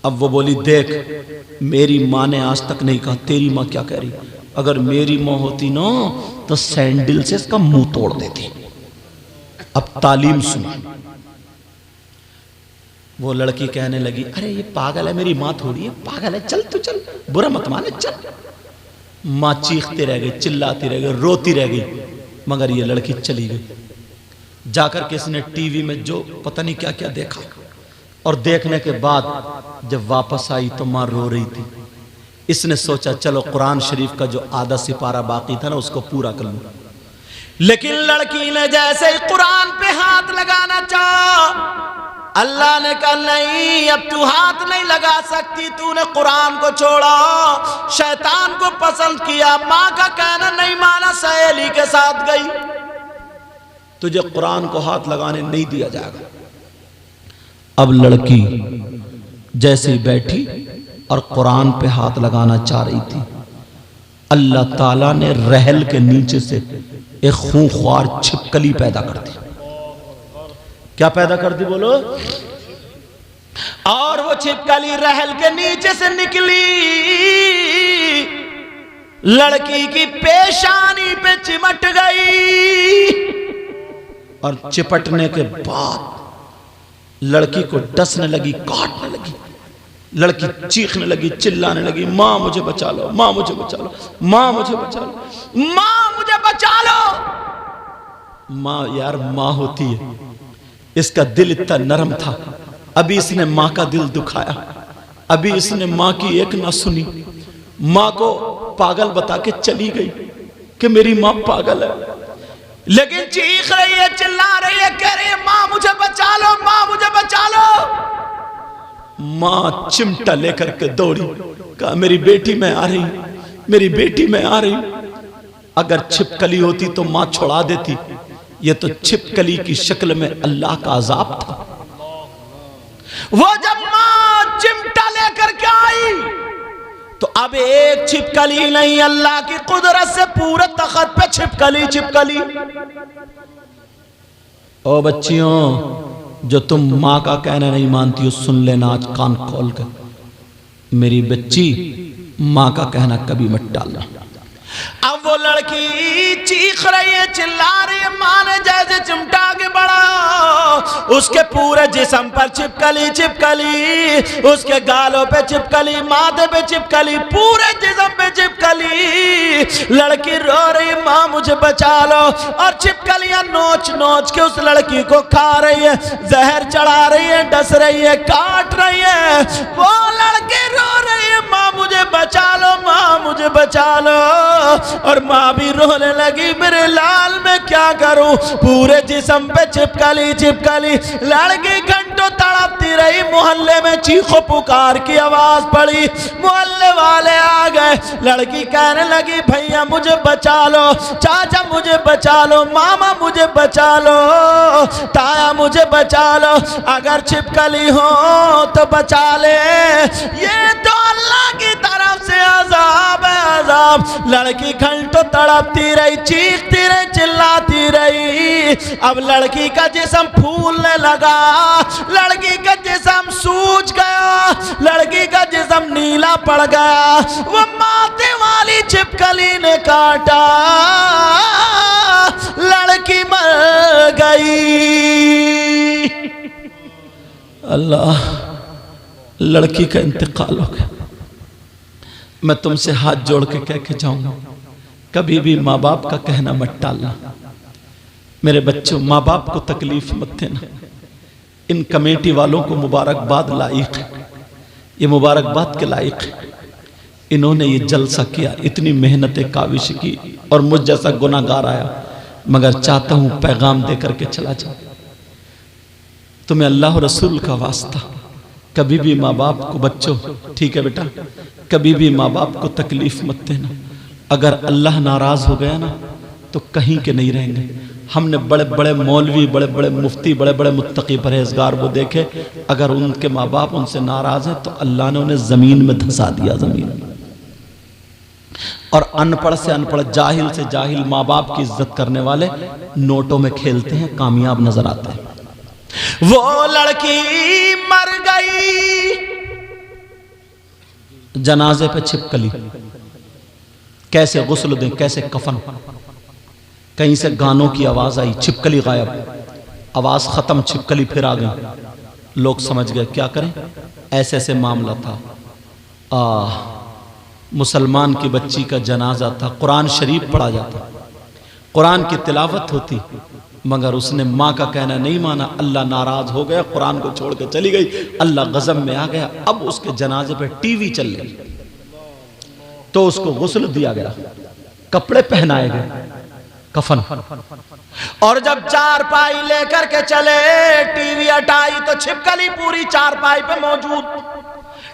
अब वो बोली, देख मेरी माँ ने आज तक नहीं कहा, तेरी माँ क्या कह रही, अगर मेरी माँ होती ना तो सैंडल से इसका मुंह तोड़ देती। अब तालीम सुन। वो लड़की कहने लगी, अरे ये पागल है, मेरी माँ थोड़ी है, पागल है, चल तू चल, बुरा मत माने, चल। माँ चीखती रह गई, चिल्लाती रह गई, रोती रह गई, मगर ये लड़की चली गई। जाकर के इसने टीवी में जो पता नहीं क्या क्या देखा, और देखने के बाद जब वापस आई तो माँ रो रही थी। इसने सोचा, चलो कुरान शरीफ का जो आधा सिपारा बाकी था ना, उसको पूरा कर लूं। लेकिन लड़की ने जैसे ही कुरान पे हाथ लगाना चाहा, अल्लाह ने कहा, नहीं, अब तू हाथ नहीं लगा सकती, तूने कुरान को छोड़ा, शैतान को पसंद किया, माँ का कहना नहीं माना, सहेली के साथ गई, तुझे कुरान को हाथ लगाने नहीं दिया जाएगा। अब लड़की जैसे ही बैठी, और कुरान पे हाथ लगाना चाह रही थी। अल्लाह ताला ने रहल के नीचे से एक खूंखार छिपकली पैदा कर दी। क्या पैदा कर दी बोलो? और वो छिपकली रहल के नीचे से निकली, लड़की की पेशानी पे चिमट गई और चिपटने के बाद लड़की को डसने लगी, काटने लगी। लड़की चीखने लगी, चिल्लाने लगी, माँ मुझे बचा लो, माँ मुझे बचा लो, माँ मुझे बचा लो, माँ मुझे बचा लो। माँ यार माँ होती है, इसका दिल इतना नरम था। अभी इसने माँ का दिल दुखाया, अभी इसने माँ की एक ना सुनी। माँ को पागल बता के चली गई कि मेरी माँ पागल है, लेकिन चीख रही है, चिल्ला रही है, कह रही है माँ मुझे बचा लो, माँ मुझे बचा लो। माँ चिमटा लेकर के दौड़ी, कहा मेरी बेटी मैं आ रही, मेरी बेटी मैं आ रही। अगर छिपकली होती तो माँ छोड़ा देती, ये तो छिपकली की शक्ल में अल्लाह का अजाब था। वो जब माँ चिमटा लेकर के आई तो अब एक छिपकली नहीं, अल्लाह की कुदरत से पूरे तख्त पे छिपकली छिपकली। ओ बच्चियों, जो तुम माँ का कहना नहीं मानती हो, सुन लेना आज कान खोल कर, मेरी बच्ची माँ का कहना कभी मत डालना। अब वो लड़की चीख रही है, चिल्ला रही है, माँ ने जैसे चिमटा के बढ़ा, उसके पूरे जिस्म पर छिपकली छिपकली, उसके गालों पे छिपकली, माथे पे छिपकली, पूरे जिस्म पे छिपकली। लड़की रो रही, माँ मुझे बचा लो, और छिपकलियां नोच नोच के उस लड़की को खा रही है, जहर चढ़ा रही है, डस रही है, काट रही है। वो लड़की रो रही है, माँ मुझे बचा लो, माँ मुझे बचा लो। और माँ भी रोने लगी, मेरे लाल मैं क्या करूं, पूरे जिस्म पे छिपकली छिपकली। लड़की घंटों तड़पती रही, मोहल्ले में चीखो पुकार की आवाज पड़ी, मोहल्ले वाले आ गए। लड़की कहने लगी भैया मुझे बचा लो, चाचा मुझे बचा लो, मामा मुझे बचा लो, ताया मुझे बचा लो, अगर छिपकली हो तो बचा ले, ये तो अल्लाह की तरफ से अजाब है अजाब। लड़की घंटों तड़पती रही, चीखती रही, चिल्लाती रही। अब लड़की का जिस्म फूलने लगा, लड़की का जिस्म सूज गया, लड़की का जिस्म नीला पड़ गया। वो माथे वाली छिपकली ने काटा, लड़की मर गई। अल्लाह, लड़की का इंतकाल हो गया। मैं तुमसे हाथ जोड़ के कह के जाऊंगा, कभी भी माँ बाप का कहना मत टालना। मेरे बच्चों, माँ बाप को तकलीफ मत देना। इन कमेटी वालों को मुबारकबाद लायक है, ये मुबारकबाद के लायक है। इन्होंने ये जलसा किया, इतनी मेहनतें काविश की, और मुझ जैसा गुनाहगार आया, मगर चाहता हूं पैगाम दे करके चला जाऊं। तुम्हें अल्लाह रसूल का वास्ता, कभी भी माँ बाप को, बच्चों ठीक है बेटा, कभी भी माँ बाप को तकलीफ मत देना। अगर अल्लाह नाराज हो गया ना तो कहीं के नहीं रहेंगे। हमने बड़े बड़े मौलवी, बड़े बड़े मुफ्ती, बड़े बड़े मुत्तकी परहेजगार वो देखे, अगर उनके माँ बाप उनसे नाराज है तो अल्लाह ने उन्हें जमीन में धंसा दिया, जमीन में। और अनपढ़ से अनपढ़, जाहिल से जाहिल माँ बाप की इज्जत करने वाले नोटों में खेलते हैं, कामयाब नजर आते हैं। वो लड़की मर गई, जनाजे पे छिपकली, कैसे गुस्ल दें, कैसे कफन। कहीं से गानों की आवाज आई, छिपकली गायब, आवाज खत्म, छिपकली फिर आ गई। लोग समझ गए क्या करें, ऐसे ऐसे मामला था। मुसलमान की बच्ची का जनाजा था, कुरान शरीफ पढ़ा जाता, कुरान की तिलावत होती, मगर उसने माँ का कहना नहीं माना। अल्लाह नाराज हो गया, कुरान को छोड़ के चली गई, अल्लाह गजब में आ गया। अब उसके जनाजे पे टीवी चल रही, तो उसको गुस्ल दिया गया, कपड़े पहनाए गए, कफन। और जब चारपाई लेकर के चले, टीवी हटाई तो छिपकली पूरी चारपाई पे मौजूद,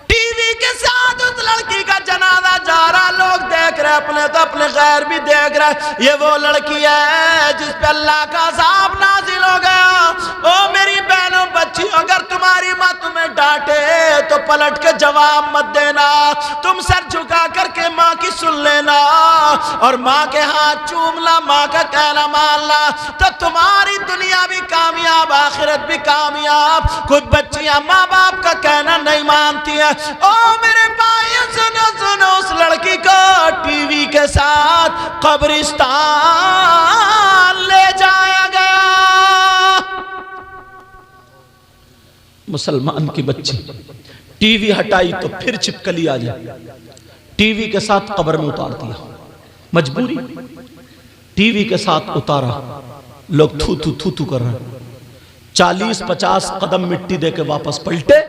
टीवी के साथ उस लड़की का जनाजा जा रहा। लोग देख रहे, अपने तो अपने गैर भी देख रहे। ये वो लड़की है जिस पे अल्लाह का अज़ाब नाजिल हो गया। ओ मेरी बहनों, बच्ची, अगर तुम्हारी माँ तुम्हें डांटे तो पलट के जवाब मत देना, तुम सर झुका करके माँ की सुन लेना और माँ के हाथ चूमना, माँ का कहना मानना, तो तुम्हारी दुनिया भी कामयाब, आखिरत भी कामयाब। कुछ बच्चियां माँ बाप का कहना नहीं मानती हैं। ओ मेरे भाई सुनो सुनो, उस लड़की को टीवी के साथ कब्रिस्तान ले जाया गया। मुसलमान की बच्ची टीवी हटाई तो फिर छिपकली आ जाए, टीवी के साथ कब्र में उतार दिया, मजबूरी। टीवी के साथ उतारा, लोग थू थू थू थू कर रहे हैं, 40-50 कदम मिट्टी देके वापस पलटे,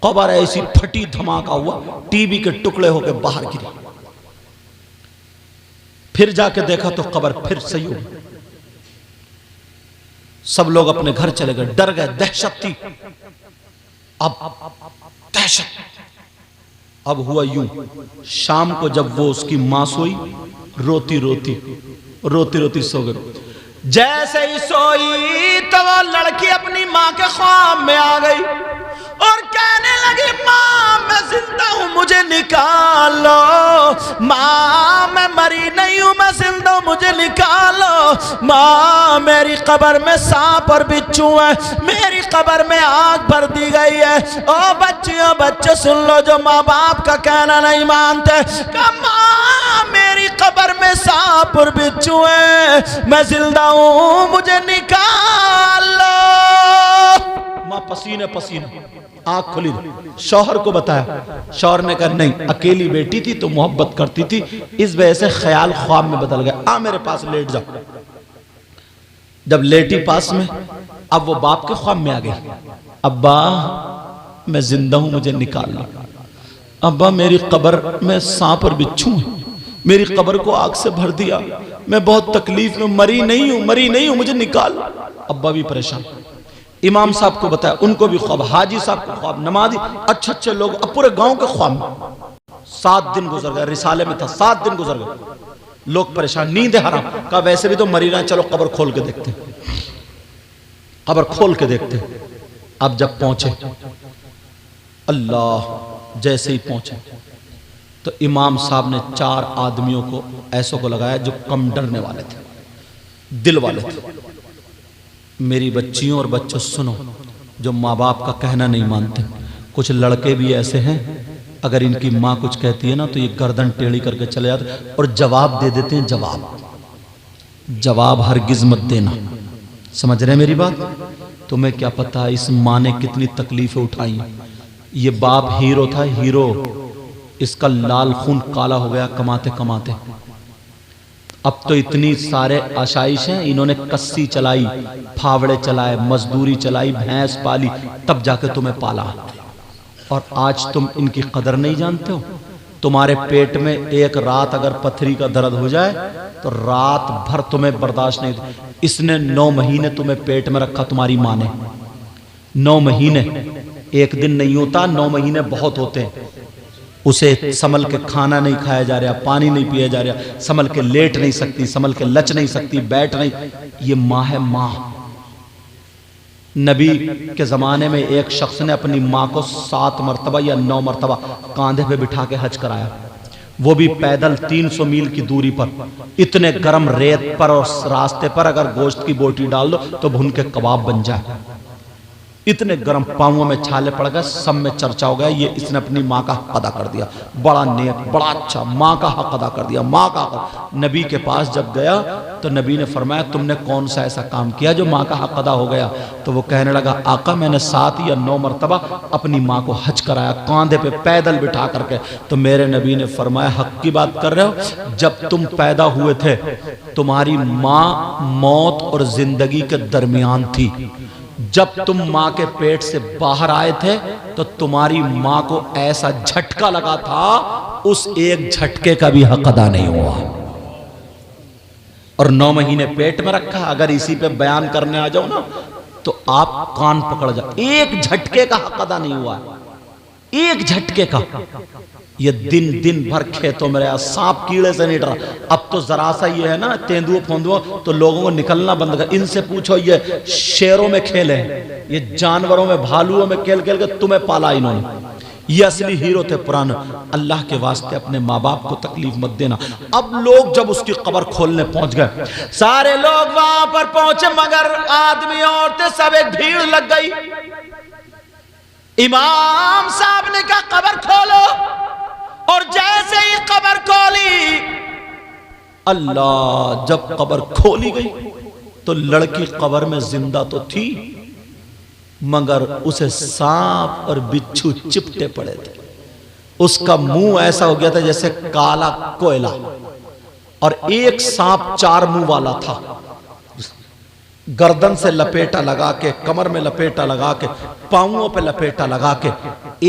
कब्र ऐसी फटी, धमाका हुआ, टीवी के टुकड़े होके बाहर गिरी। फिर जाके देखा तो कब्र फिर सही हो गई। सब लोग अपने घर चले गए, डर गए, दहशत थी। अब दहशत। अब हुआ यूं, शाम को जब वो उसकी मां सोई, रोती रोती रोती रोती सो गई। जैसे ही सोई तो वो लड़की अपनी मां के ख्वाब में आ गई और कहने लगी, मां मैं जिंदा हूं, मुझे निकालो। मां मैं मरी नहीं हूं, मैं जिंदा हूं, मुझे निकालो। मां मेरी कब्र में सांप और बिच्छू है, मेरी कब्र में आग भर दी गई है। ओ बच्चियों बच्चे सुन लो जो माँ बाप का कहना नहीं मानते, मां मेरी कब्र में सांप और बिच्छू है, मैं जिंदा हूं, मुझे निकालो। मां पसीने पसीने, आंख खुली, शौहर को बताया। शौहर ने कहा नहीं, अकेली बेटी थी तो मोहब्बत करती थी, इस वजह से ख्याल ख्वाब में बदल गया। आ मेरे पास लेट जाओ। जब लेटी पास में, अब वो बाप के ख्वाब में आ गई, अब्बा मैं जिंदा हूं, मुझे निकाल लो। अब्बा मेरी कब्र में सांप और बिच्छू है, मेरी कब्र को आग से भर दिया, मैं बहुत तकलीफ में, मरी नहीं हूं, मरी नहीं हूं, मुझे निकाल। अब्बा भी परेशान। इमाम साहब को बताया, उनको भी ख्वाब, हाजी साहब को ख्वाब, नमाजी अच्छे अच्छे लोग, अब पूरे गांव के ख्वाब में। 7 दिन गुजर गए, रिसाले में था 7 दिन गुजर गए, लोग परेशान, नींद हराम। कहा वैसे भी तो मरी ना, चलो कब्र खोल के देखते, कब्र खोल के देखते। अब जब पहुंचे, अल्लाह, जैसे ही पहुंचे तो इमाम साहब ने 4 आदमियों को ऐसों को लगाया जो कम डरने वाले थे, दिल वाले थे। मेरी बच्चियों और बच्चों सुनो, जो माँ बाप का कहना नहीं मानते। कुछ लड़के भी ऐसे हैं, अगर इनकी माँ कुछ कहती है ना तो ये गर्दन टेढ़ी करके चले जाते और जवाब दे देते हैं। जवाब हरगिज मत देना, समझ रहे मेरी बात? तुम्हें क्या पता इस माँ ने कितनी तकलीफें उठाई। ये बाप हीरो था, हीरो, इसका लाल खून काला हो गया कमाते कमाते। अब तो इतनी सारे आशाइश हैं, इन्होंने कस्सी चलाई, फावड़े चलाए, मजदूरी चलाई, भैंस पाली, तब जाके तुम्हें पाला। और आज तुम इनकी कदर नहीं जानते हो। तुम्हारे पेट में एक रात अगर पथरी का दर्द हो जाए तो रात भर तुम्हें बर्दाश्त नहीं। इसने 9 महीने तुम्हें पेट में रखा, तुम्हारी माँ ने 9 महीने। एक दिन नहीं होता, 9 महीने बहुत होते हैं। उसे संभल के खाना नहीं खाया जा रहा, पानी नहीं पिया जा रहा, संभल के लेट नहीं सकती, संभल के लच नहीं सकती, बैठ नहीं। ये माँ है, माँ। नबी के ज़माने में एक शख्स ने अपनी माँ को 7 मरतबा या 9 मरतबा कांधे पे बिठा के हज कराया, वो भी पैदल 300 मील की दूरी पर, इतने गर्म रेत पर और रास्ते पर अगर गोश्त की बोटी डाल दो तो भुन के कबाब बन जाए। इतने गर्म, पाँवों में छाले पड़ गए, सब में चर्चा हो गया, ये इसने अपनी माँ का हक अदा कर दिया, बड़ा नेक, बड़ा अच्छा, माँ का हक अदा कर दिया, माँ का हक। नबी के पास जब गया तो नबी ने फरमाया तुमने कौन सा ऐसा काम किया जो माँ का हक अदा हो गया? तो वो कहने लगा, आका मैंने 7 या 9 मरतबा अपनी माँ को हज कराया, कांधे पे पैदल बिठा करके। तो मेरे नबी ने फरमाया, हक की बात कर रहे हो? जब तुम पैदा हुए थे तुम्हारी माँ मौत और जिंदगी के दरमियान थी। जब तुम माँ के पेट से बाहर आए थे तो तुम्हारी माँ को ऐसा झटका लगा था, उस एक झटके का भी हक अदा नहीं हुआ। और 9 महीने पेट में रखा। अगर इसी पे बयान करने आ जाओ ना तो आप कान पकड़ जाओ। एक झटके का हक अदा नहीं हुआ, एक झटके का। ये दिन भर खेतों में रहा, सांप कीड़े से नहीं डरा। अब तो जरा सा ये है ना तेंदुओ फोंदुओ तो लोगों को निकलना बंद कर। इनसे पूछो, ये शेरों में खेले, ये जानवरों में, भालुओं में खेल खेल के तुम्हें पाला इन्होंने। ये असली हीरो थे पुराने। अल्लाह के वास्ते अपने माँ बाप को तकलीफ मत देना। अब लोग जब उसकी कब्र खोलने पहुंच गए, सारे लोग वहां पर पहुंचे, मगर आदमी औरतें सब एक भीड़ लग गई। इमाम साहब ने कहा कब्र खोलो, और जैसे ही कब्र खोली, अल्लाह, जब कब्र खोली गई तो लड़की कब्र में जिंदा तो थी, मगर उसे सांप और बिच्छू चिपटे पड़े थे। उसका मुंह ऐसा हो गया था जैसे काला कोयला, और एक सांप 4 मुंह वाला था। गर्दन से लपेटा लगा के, कमर में लपेटा लगा के, पांवों पे लपेटा लगा के,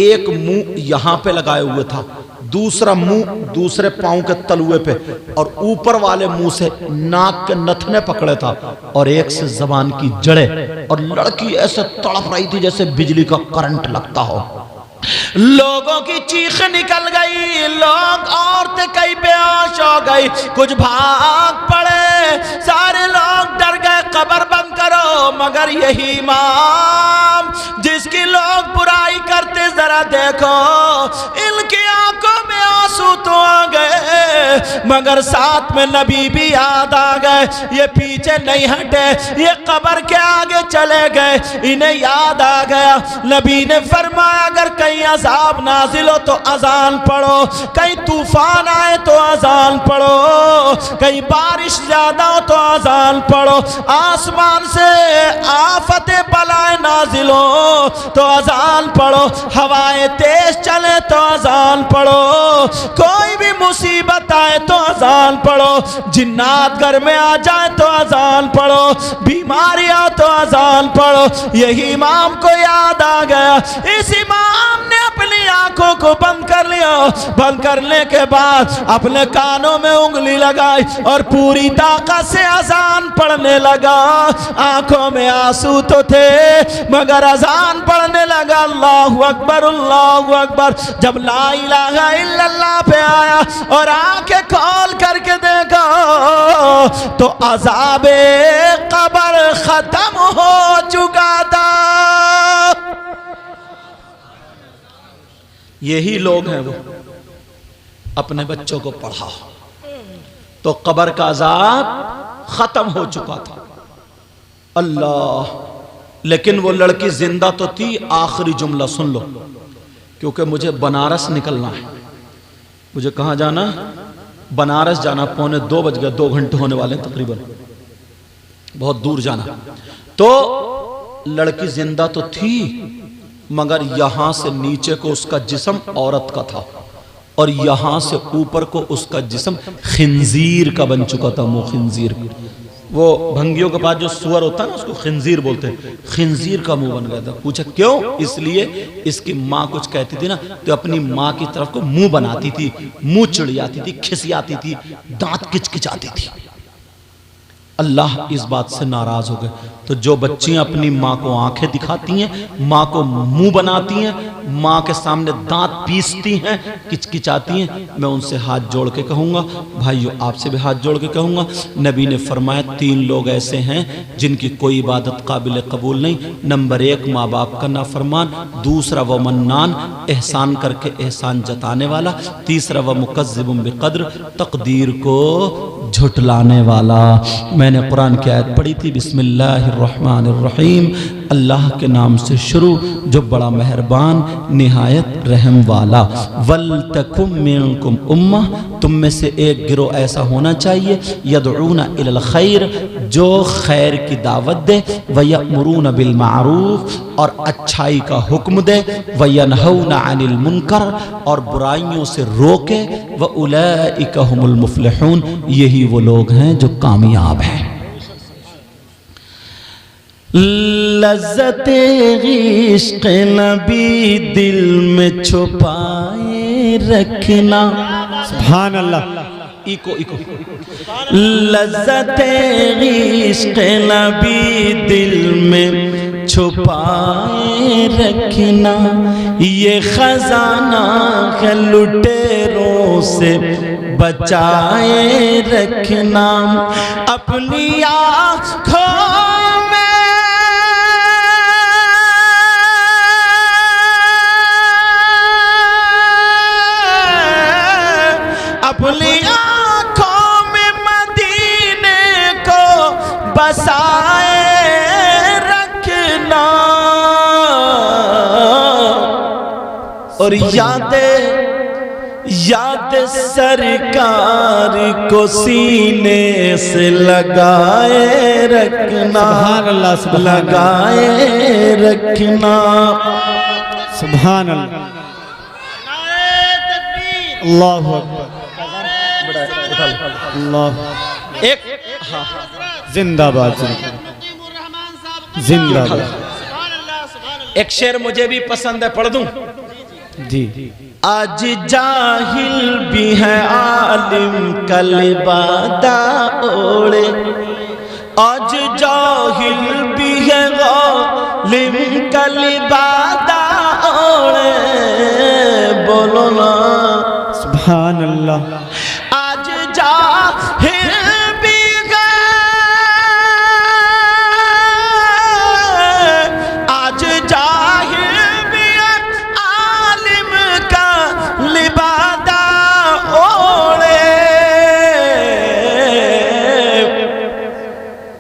एक मुंह यहां पे लगाए हुए था, दूसरा मुंह दूसरे पांव के तलुए पे, और ऊपर वाले मुंह से नाक के नथने पकड़े था, और एक से जबान की जड़ें। और लड़की ऐसे तड़प रही थी जैसे बिजली का करंट लगता हो। लोगों की चीख निकल गई, लोग औरतें कई बेहोश हो गई, कुछ भाग पड़े, सारे लोग डर गए, कब्र बंद करो। मगर यही इमाम जिसकी लोग बुराई करते, जरा देखो, इनकी आंखों में आंसू तो आ गए, मगर साथ में नबी भी याद आ गए। ये पीछे नहीं हटे, ये कब्र के आगे चले गए, इन्हें याद आ गया। नबी ने फरमाया अगर कहीं अज़ाब नाजिल हो तो अजान पढ़ो, कहीं तूफान आए तो अजान पढ़ो, कहीं बारिश ज्यादा हो तो अजान पढ़ो, आसमान से आफतें बलाएं नाजिल हो तो अजान पढ़ो, हवाएं तेज चले तो अजान पढ़ो, कोई भी मुसीबत आए तो अजान पढ़ो, जिन्नात घर में आ जाए तो अजान पढ़ो, बीमारियां तो अजान पढ़ो। यही इमाम को याद आ गया। इस इमाम ने अपनी आंखों को बंद कर लिया। बंद करने के बाद अपने कानों में उंगली लगाई और पूरी ताकत से अजान पढ़ने लगा। आंखों में आंसू तो थे, मगर अजान पढ़ने लगा। अल्लाहु अकबर, अल्लाहु अकबर। जब ला इलाहा इल्लल्लाह पे आया और आंखें खोल करके देखा तो अज़ाबे कब्र खत्म हो चुका था। यही लोग हैं वो, अपने बच्चों को पढ़ा तो कब्र का अजाब खत्म हो चुका था। अल्लाह, लेकिन वो लड़की जिंदा तो थी। आखिरी जुमला सुन लो, क्योंकि मुझे बनारस निकलना है। मुझे कहाँ जाना? बनारस जाना। 1:45 बज गए, 2 घंटे होने वाले तकरीबन, बहुत दूर जाना। तो लड़की जिंदा तो थी, मगर यहां से नीचे को उसका जिस्म औरत का था, और यहां से ऊपर को उसका जिस्म खिंजीर का बन चुका था। मुंह खिंजीर, वो भंगियों के पास जो सुअर होता है ना, उसको खिंजीर बोलते हैं। खिंजीर का मुंह बन गया था। पूछा क्यों? इसलिए इसकी माँ कुछ कहती थी ना, तो अपनी माँ की तरफ को मुंह बनाती थी, मुंह चिड़ियाती थी, खिसियाती थी, दांत किचकिचाती थी। अल्लाह इस बात से नाराज हो गए। तो जो बच्चियां अपनी माँ को आंखें दिखाती हैं, माँ को मुंह बनाती हैं, माँ के सामने दांत पीसती हैं, किचकिचाती हैं, मैं उनसे हाथ जोड़ के कहूँगा, भाइयों आपसे भी हाथ जोड़ के कहूँगा, नबी ने फरमाया 3 लोग ऐसे हैं जिनकी कोई इबादत काबिल कबूल नहीं। नंबर 1 माँ बाप का नाफरमान, दूसरा वह मन्नान, एहसान करके एहसान जताने वाला, तीसरा वह मुकज़्ज़िबुन बिक़द्र, तकदीर को झुटलाने वाला। मैंने कुरान की आयत पढ़ी थी, बिस्मिल्लाहिर्रहमानिर्रहीम, अल्लाह के नाम से शुरू जो बड़ा मेहरबान निहायत रहम वाला। वल तकुम मिनकुम उम्मह, तुम में से एक गिरोह ऐसा होना चाहिए, यदऊना इलल खैर, जो खैर की दावत दे, वयअमुरूना बिल मारूफ, और अच्छाई का हुक्म दे, वयनहौना अनिल मुनकर, और बुराइयों से रोके, व उलाइका हुमुल मुफ्लिहून, यही वो लोग हैं जो कामयाब हैं। लज़्ज़ते इश्क़ नबी दिल में छुपाए रखना। सुभान अल्लाह। इको लज़्ज़ते इश्क़ नबी दिल में छुपाए रखना, ये खजाना है लुटेरों से बचाए रखना। अपनी आँखों और याद सरकार को सीने से लगाए रखना, सुभान अल्लाह, लगाए रखना। सुभान अल्लाह, अल्लाहु अकबर, अल्लाह। एक जिंदाबाद, जिंदाबाद। एक शेर मुझे भी पसंद है, पढ़ दूं जी। आज जाहिल भी है आलिम कल बादा ओढ़े, आज जाहिल भी है आलिम कल बादा ओढ़े। बोलो ना सुभान अल्लाह। आज जाहिल भी है, आज जाहिल भी है आलिम का लिबादा ओढ़े।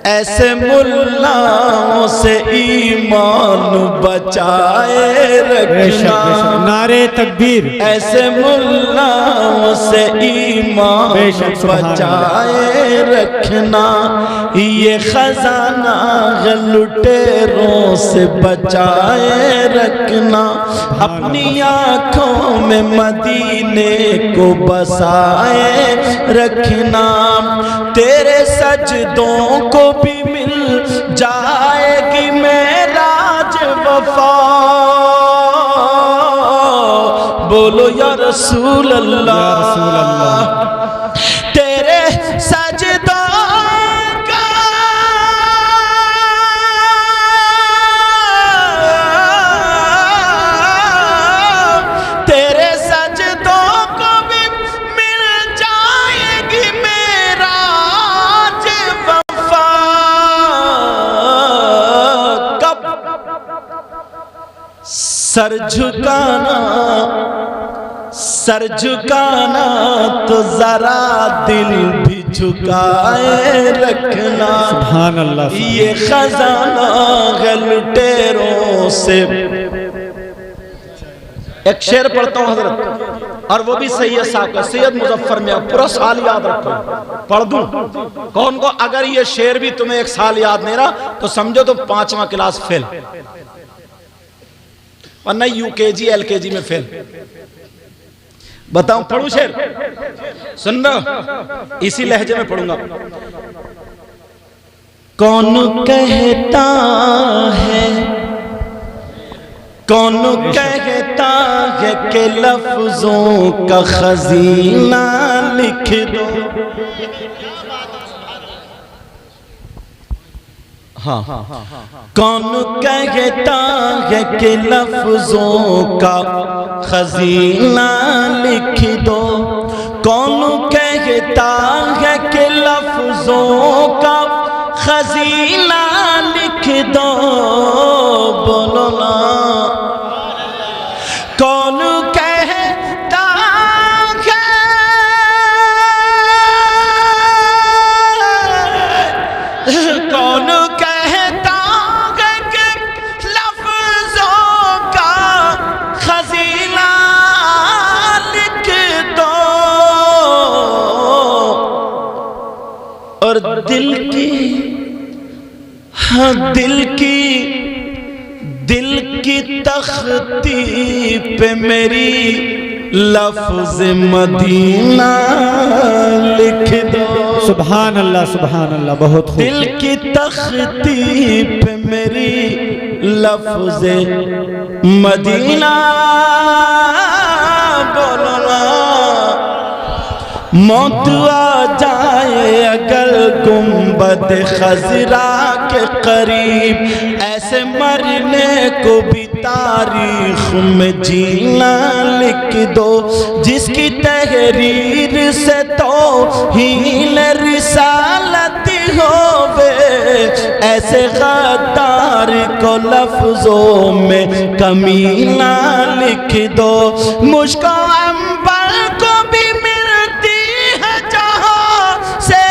ऐसे मुल्लाओं से ईमान बचाए रखना, नारे तकबीर। ऐसे मुल्लाओं से ईमान बचाए रखना। ये खजाना लुटेरों से बचाए रखना। अपनी आँखों में मदीने को बसाए रखना। तेरे सजदों को भी मिल जाएगी मेराज वफा। बोलो या रसूल अल्लाह, या रसूल अल्लाह। तेरे सजदों का तेरे सजदों को भी मिल जाएगी मेराज वफा। कब सर झुकाना, सर झुकाना तो जरा दिल भी झुकाए रखना। सुभान अल्लाह। ये खजाना है लुटेरों से। एक शेर पढ़ता हूँ हजरत, और वो भी सैयद साहब का, सैयद मुजफ्फर में, पूरा साल याद रखो, पढ़ दूं कौन को। अगर ये शेर भी तुम्हें एक साल याद नहीं रहा तो समझो तो 5वां क्लास फेल, और नहीं यूकेजी एलकेजी में फेल। बताऊं पढ़ूं शेर? सुन रहा, इसी लहजे में पढ़ूंगा। कौन कहता है, कौन कहता है कि लफ्जों का खजीना लिख दो। हाँ, कौन कहता है कि लफ्जों का खजीना लिख दो। कौन कहता है कि लफ्जों का खजीना लिख दो। बोलो ना कौन कहता है, कौन कहता है कि लफ्जों का खजीना लिख दो। और दिल की, हाँ दिल की तख्ती पे मेरी लफ्ज मदीना लिख दो। सुभान अल्लाह, सुभान अल्लाह, बहुत खूब। दिल की तख्ती पे मेरी लफ्ज मदीना। बोलो ना मौत आ जाए अगर गुंबद खजरा के करीब, ऐसे मरने को भी तारीख में जीना लिख दो। जिसकी तहरीर से तो हील रिसालत होवे, ऐसे गद्दार को लफ्जों में कमीना लिख दो। मुझको अंबर को भी मिलती है जहां से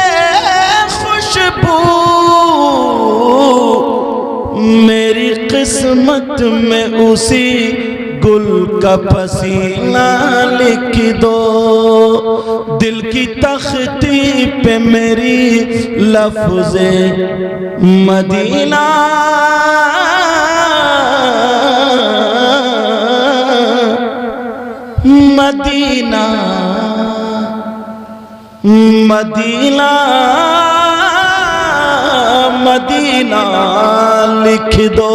खुशबू, मेरी किस्मत में उसी गुल का पसीना लिख दो, दिल की तख्ती पे मेरी लफ्ज़े मदीना, मदीना, मदीना, मदीना लिख दो।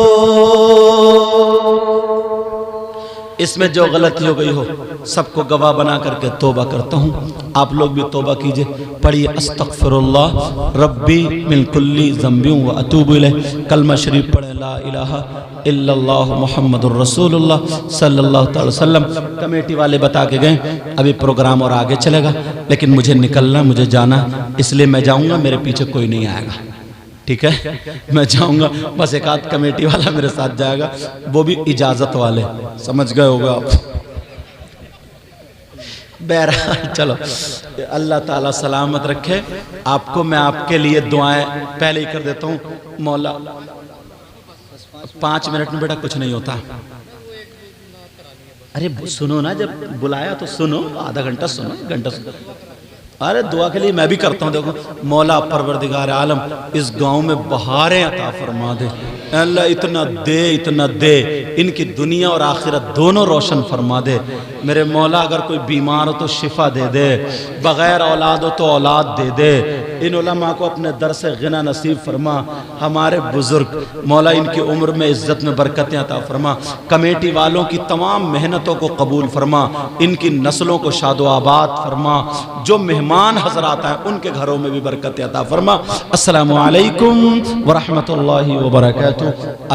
इसमें जो गलती हो गई हो सबको गवाह बना करके तौबा करता हूँ। आप लोग भी तौबा कीजिए, पढ़िए अस्तगफिरुल्लाह रब्बी मिन कुल्ली ज़ंबि व अतूबु इलैह। कलमा शरीफ पढ़े ला इलाहा इल्लल्लाह मुहम्मदुर रसूलुल्लाह सल्लल्लाहु अलैहि वसल्लम। कमेटी वाले बता के गए अभी प्रोग्राम और आगे चलेगा, लेकिन मुझे निकलना, मुझे जाना, इसलिए मैं जाऊँगा, मेरे पीछे कोई नहीं आएगा, ठीक है? मैं जाऊंगा, बस एक आध कमेटी वाला मेरे साथ जाएगा, वो भी इजाजत वाले, समझ गए होगा आप। बहरहाल चलो, अल्लाह ताला सलामत रखे आपको। मैं आपके लिए दुआएं पहले ही कर देता हूँ। मौला 5 मिनट में बेटा कुछ नहीं होता। अरे सुनो ना, जब बुलाया तो सुनो, आधा घंटा सुनो, 1 घंटा सुनो। अरे दुआ के लिए मैं भी करता हूँ। देखो मौला परवरदिगार आलम इस गांव में बहारें अता फरमा दे, अल्लाह इतना दे, इतना दे, इनकी दुनिया और आखिरत दोनों रोशन फरमा दे। मेरे मौला अगर कोई बीमार हो तो शिफा दे दे, बगैर औलाद हो तो औलाद दे दे। इन उलमा को अपने दर से गिना नसीब फरमा। हमारे बुजुर्ग मौला इनकी उम्र में इज्जत में बरकतें अता फरमा। कमेटी वालों की तमाम मेहनतों को कबूल फरमा, इनकी नस्लों को शादो आबाद फरमा। जो मेहमान हजरात हैं उनके घरों में भी बरकतें अता फरमा। अस्सलामु अलैकुम व रहमतुल्लाहि व बरकातुहू।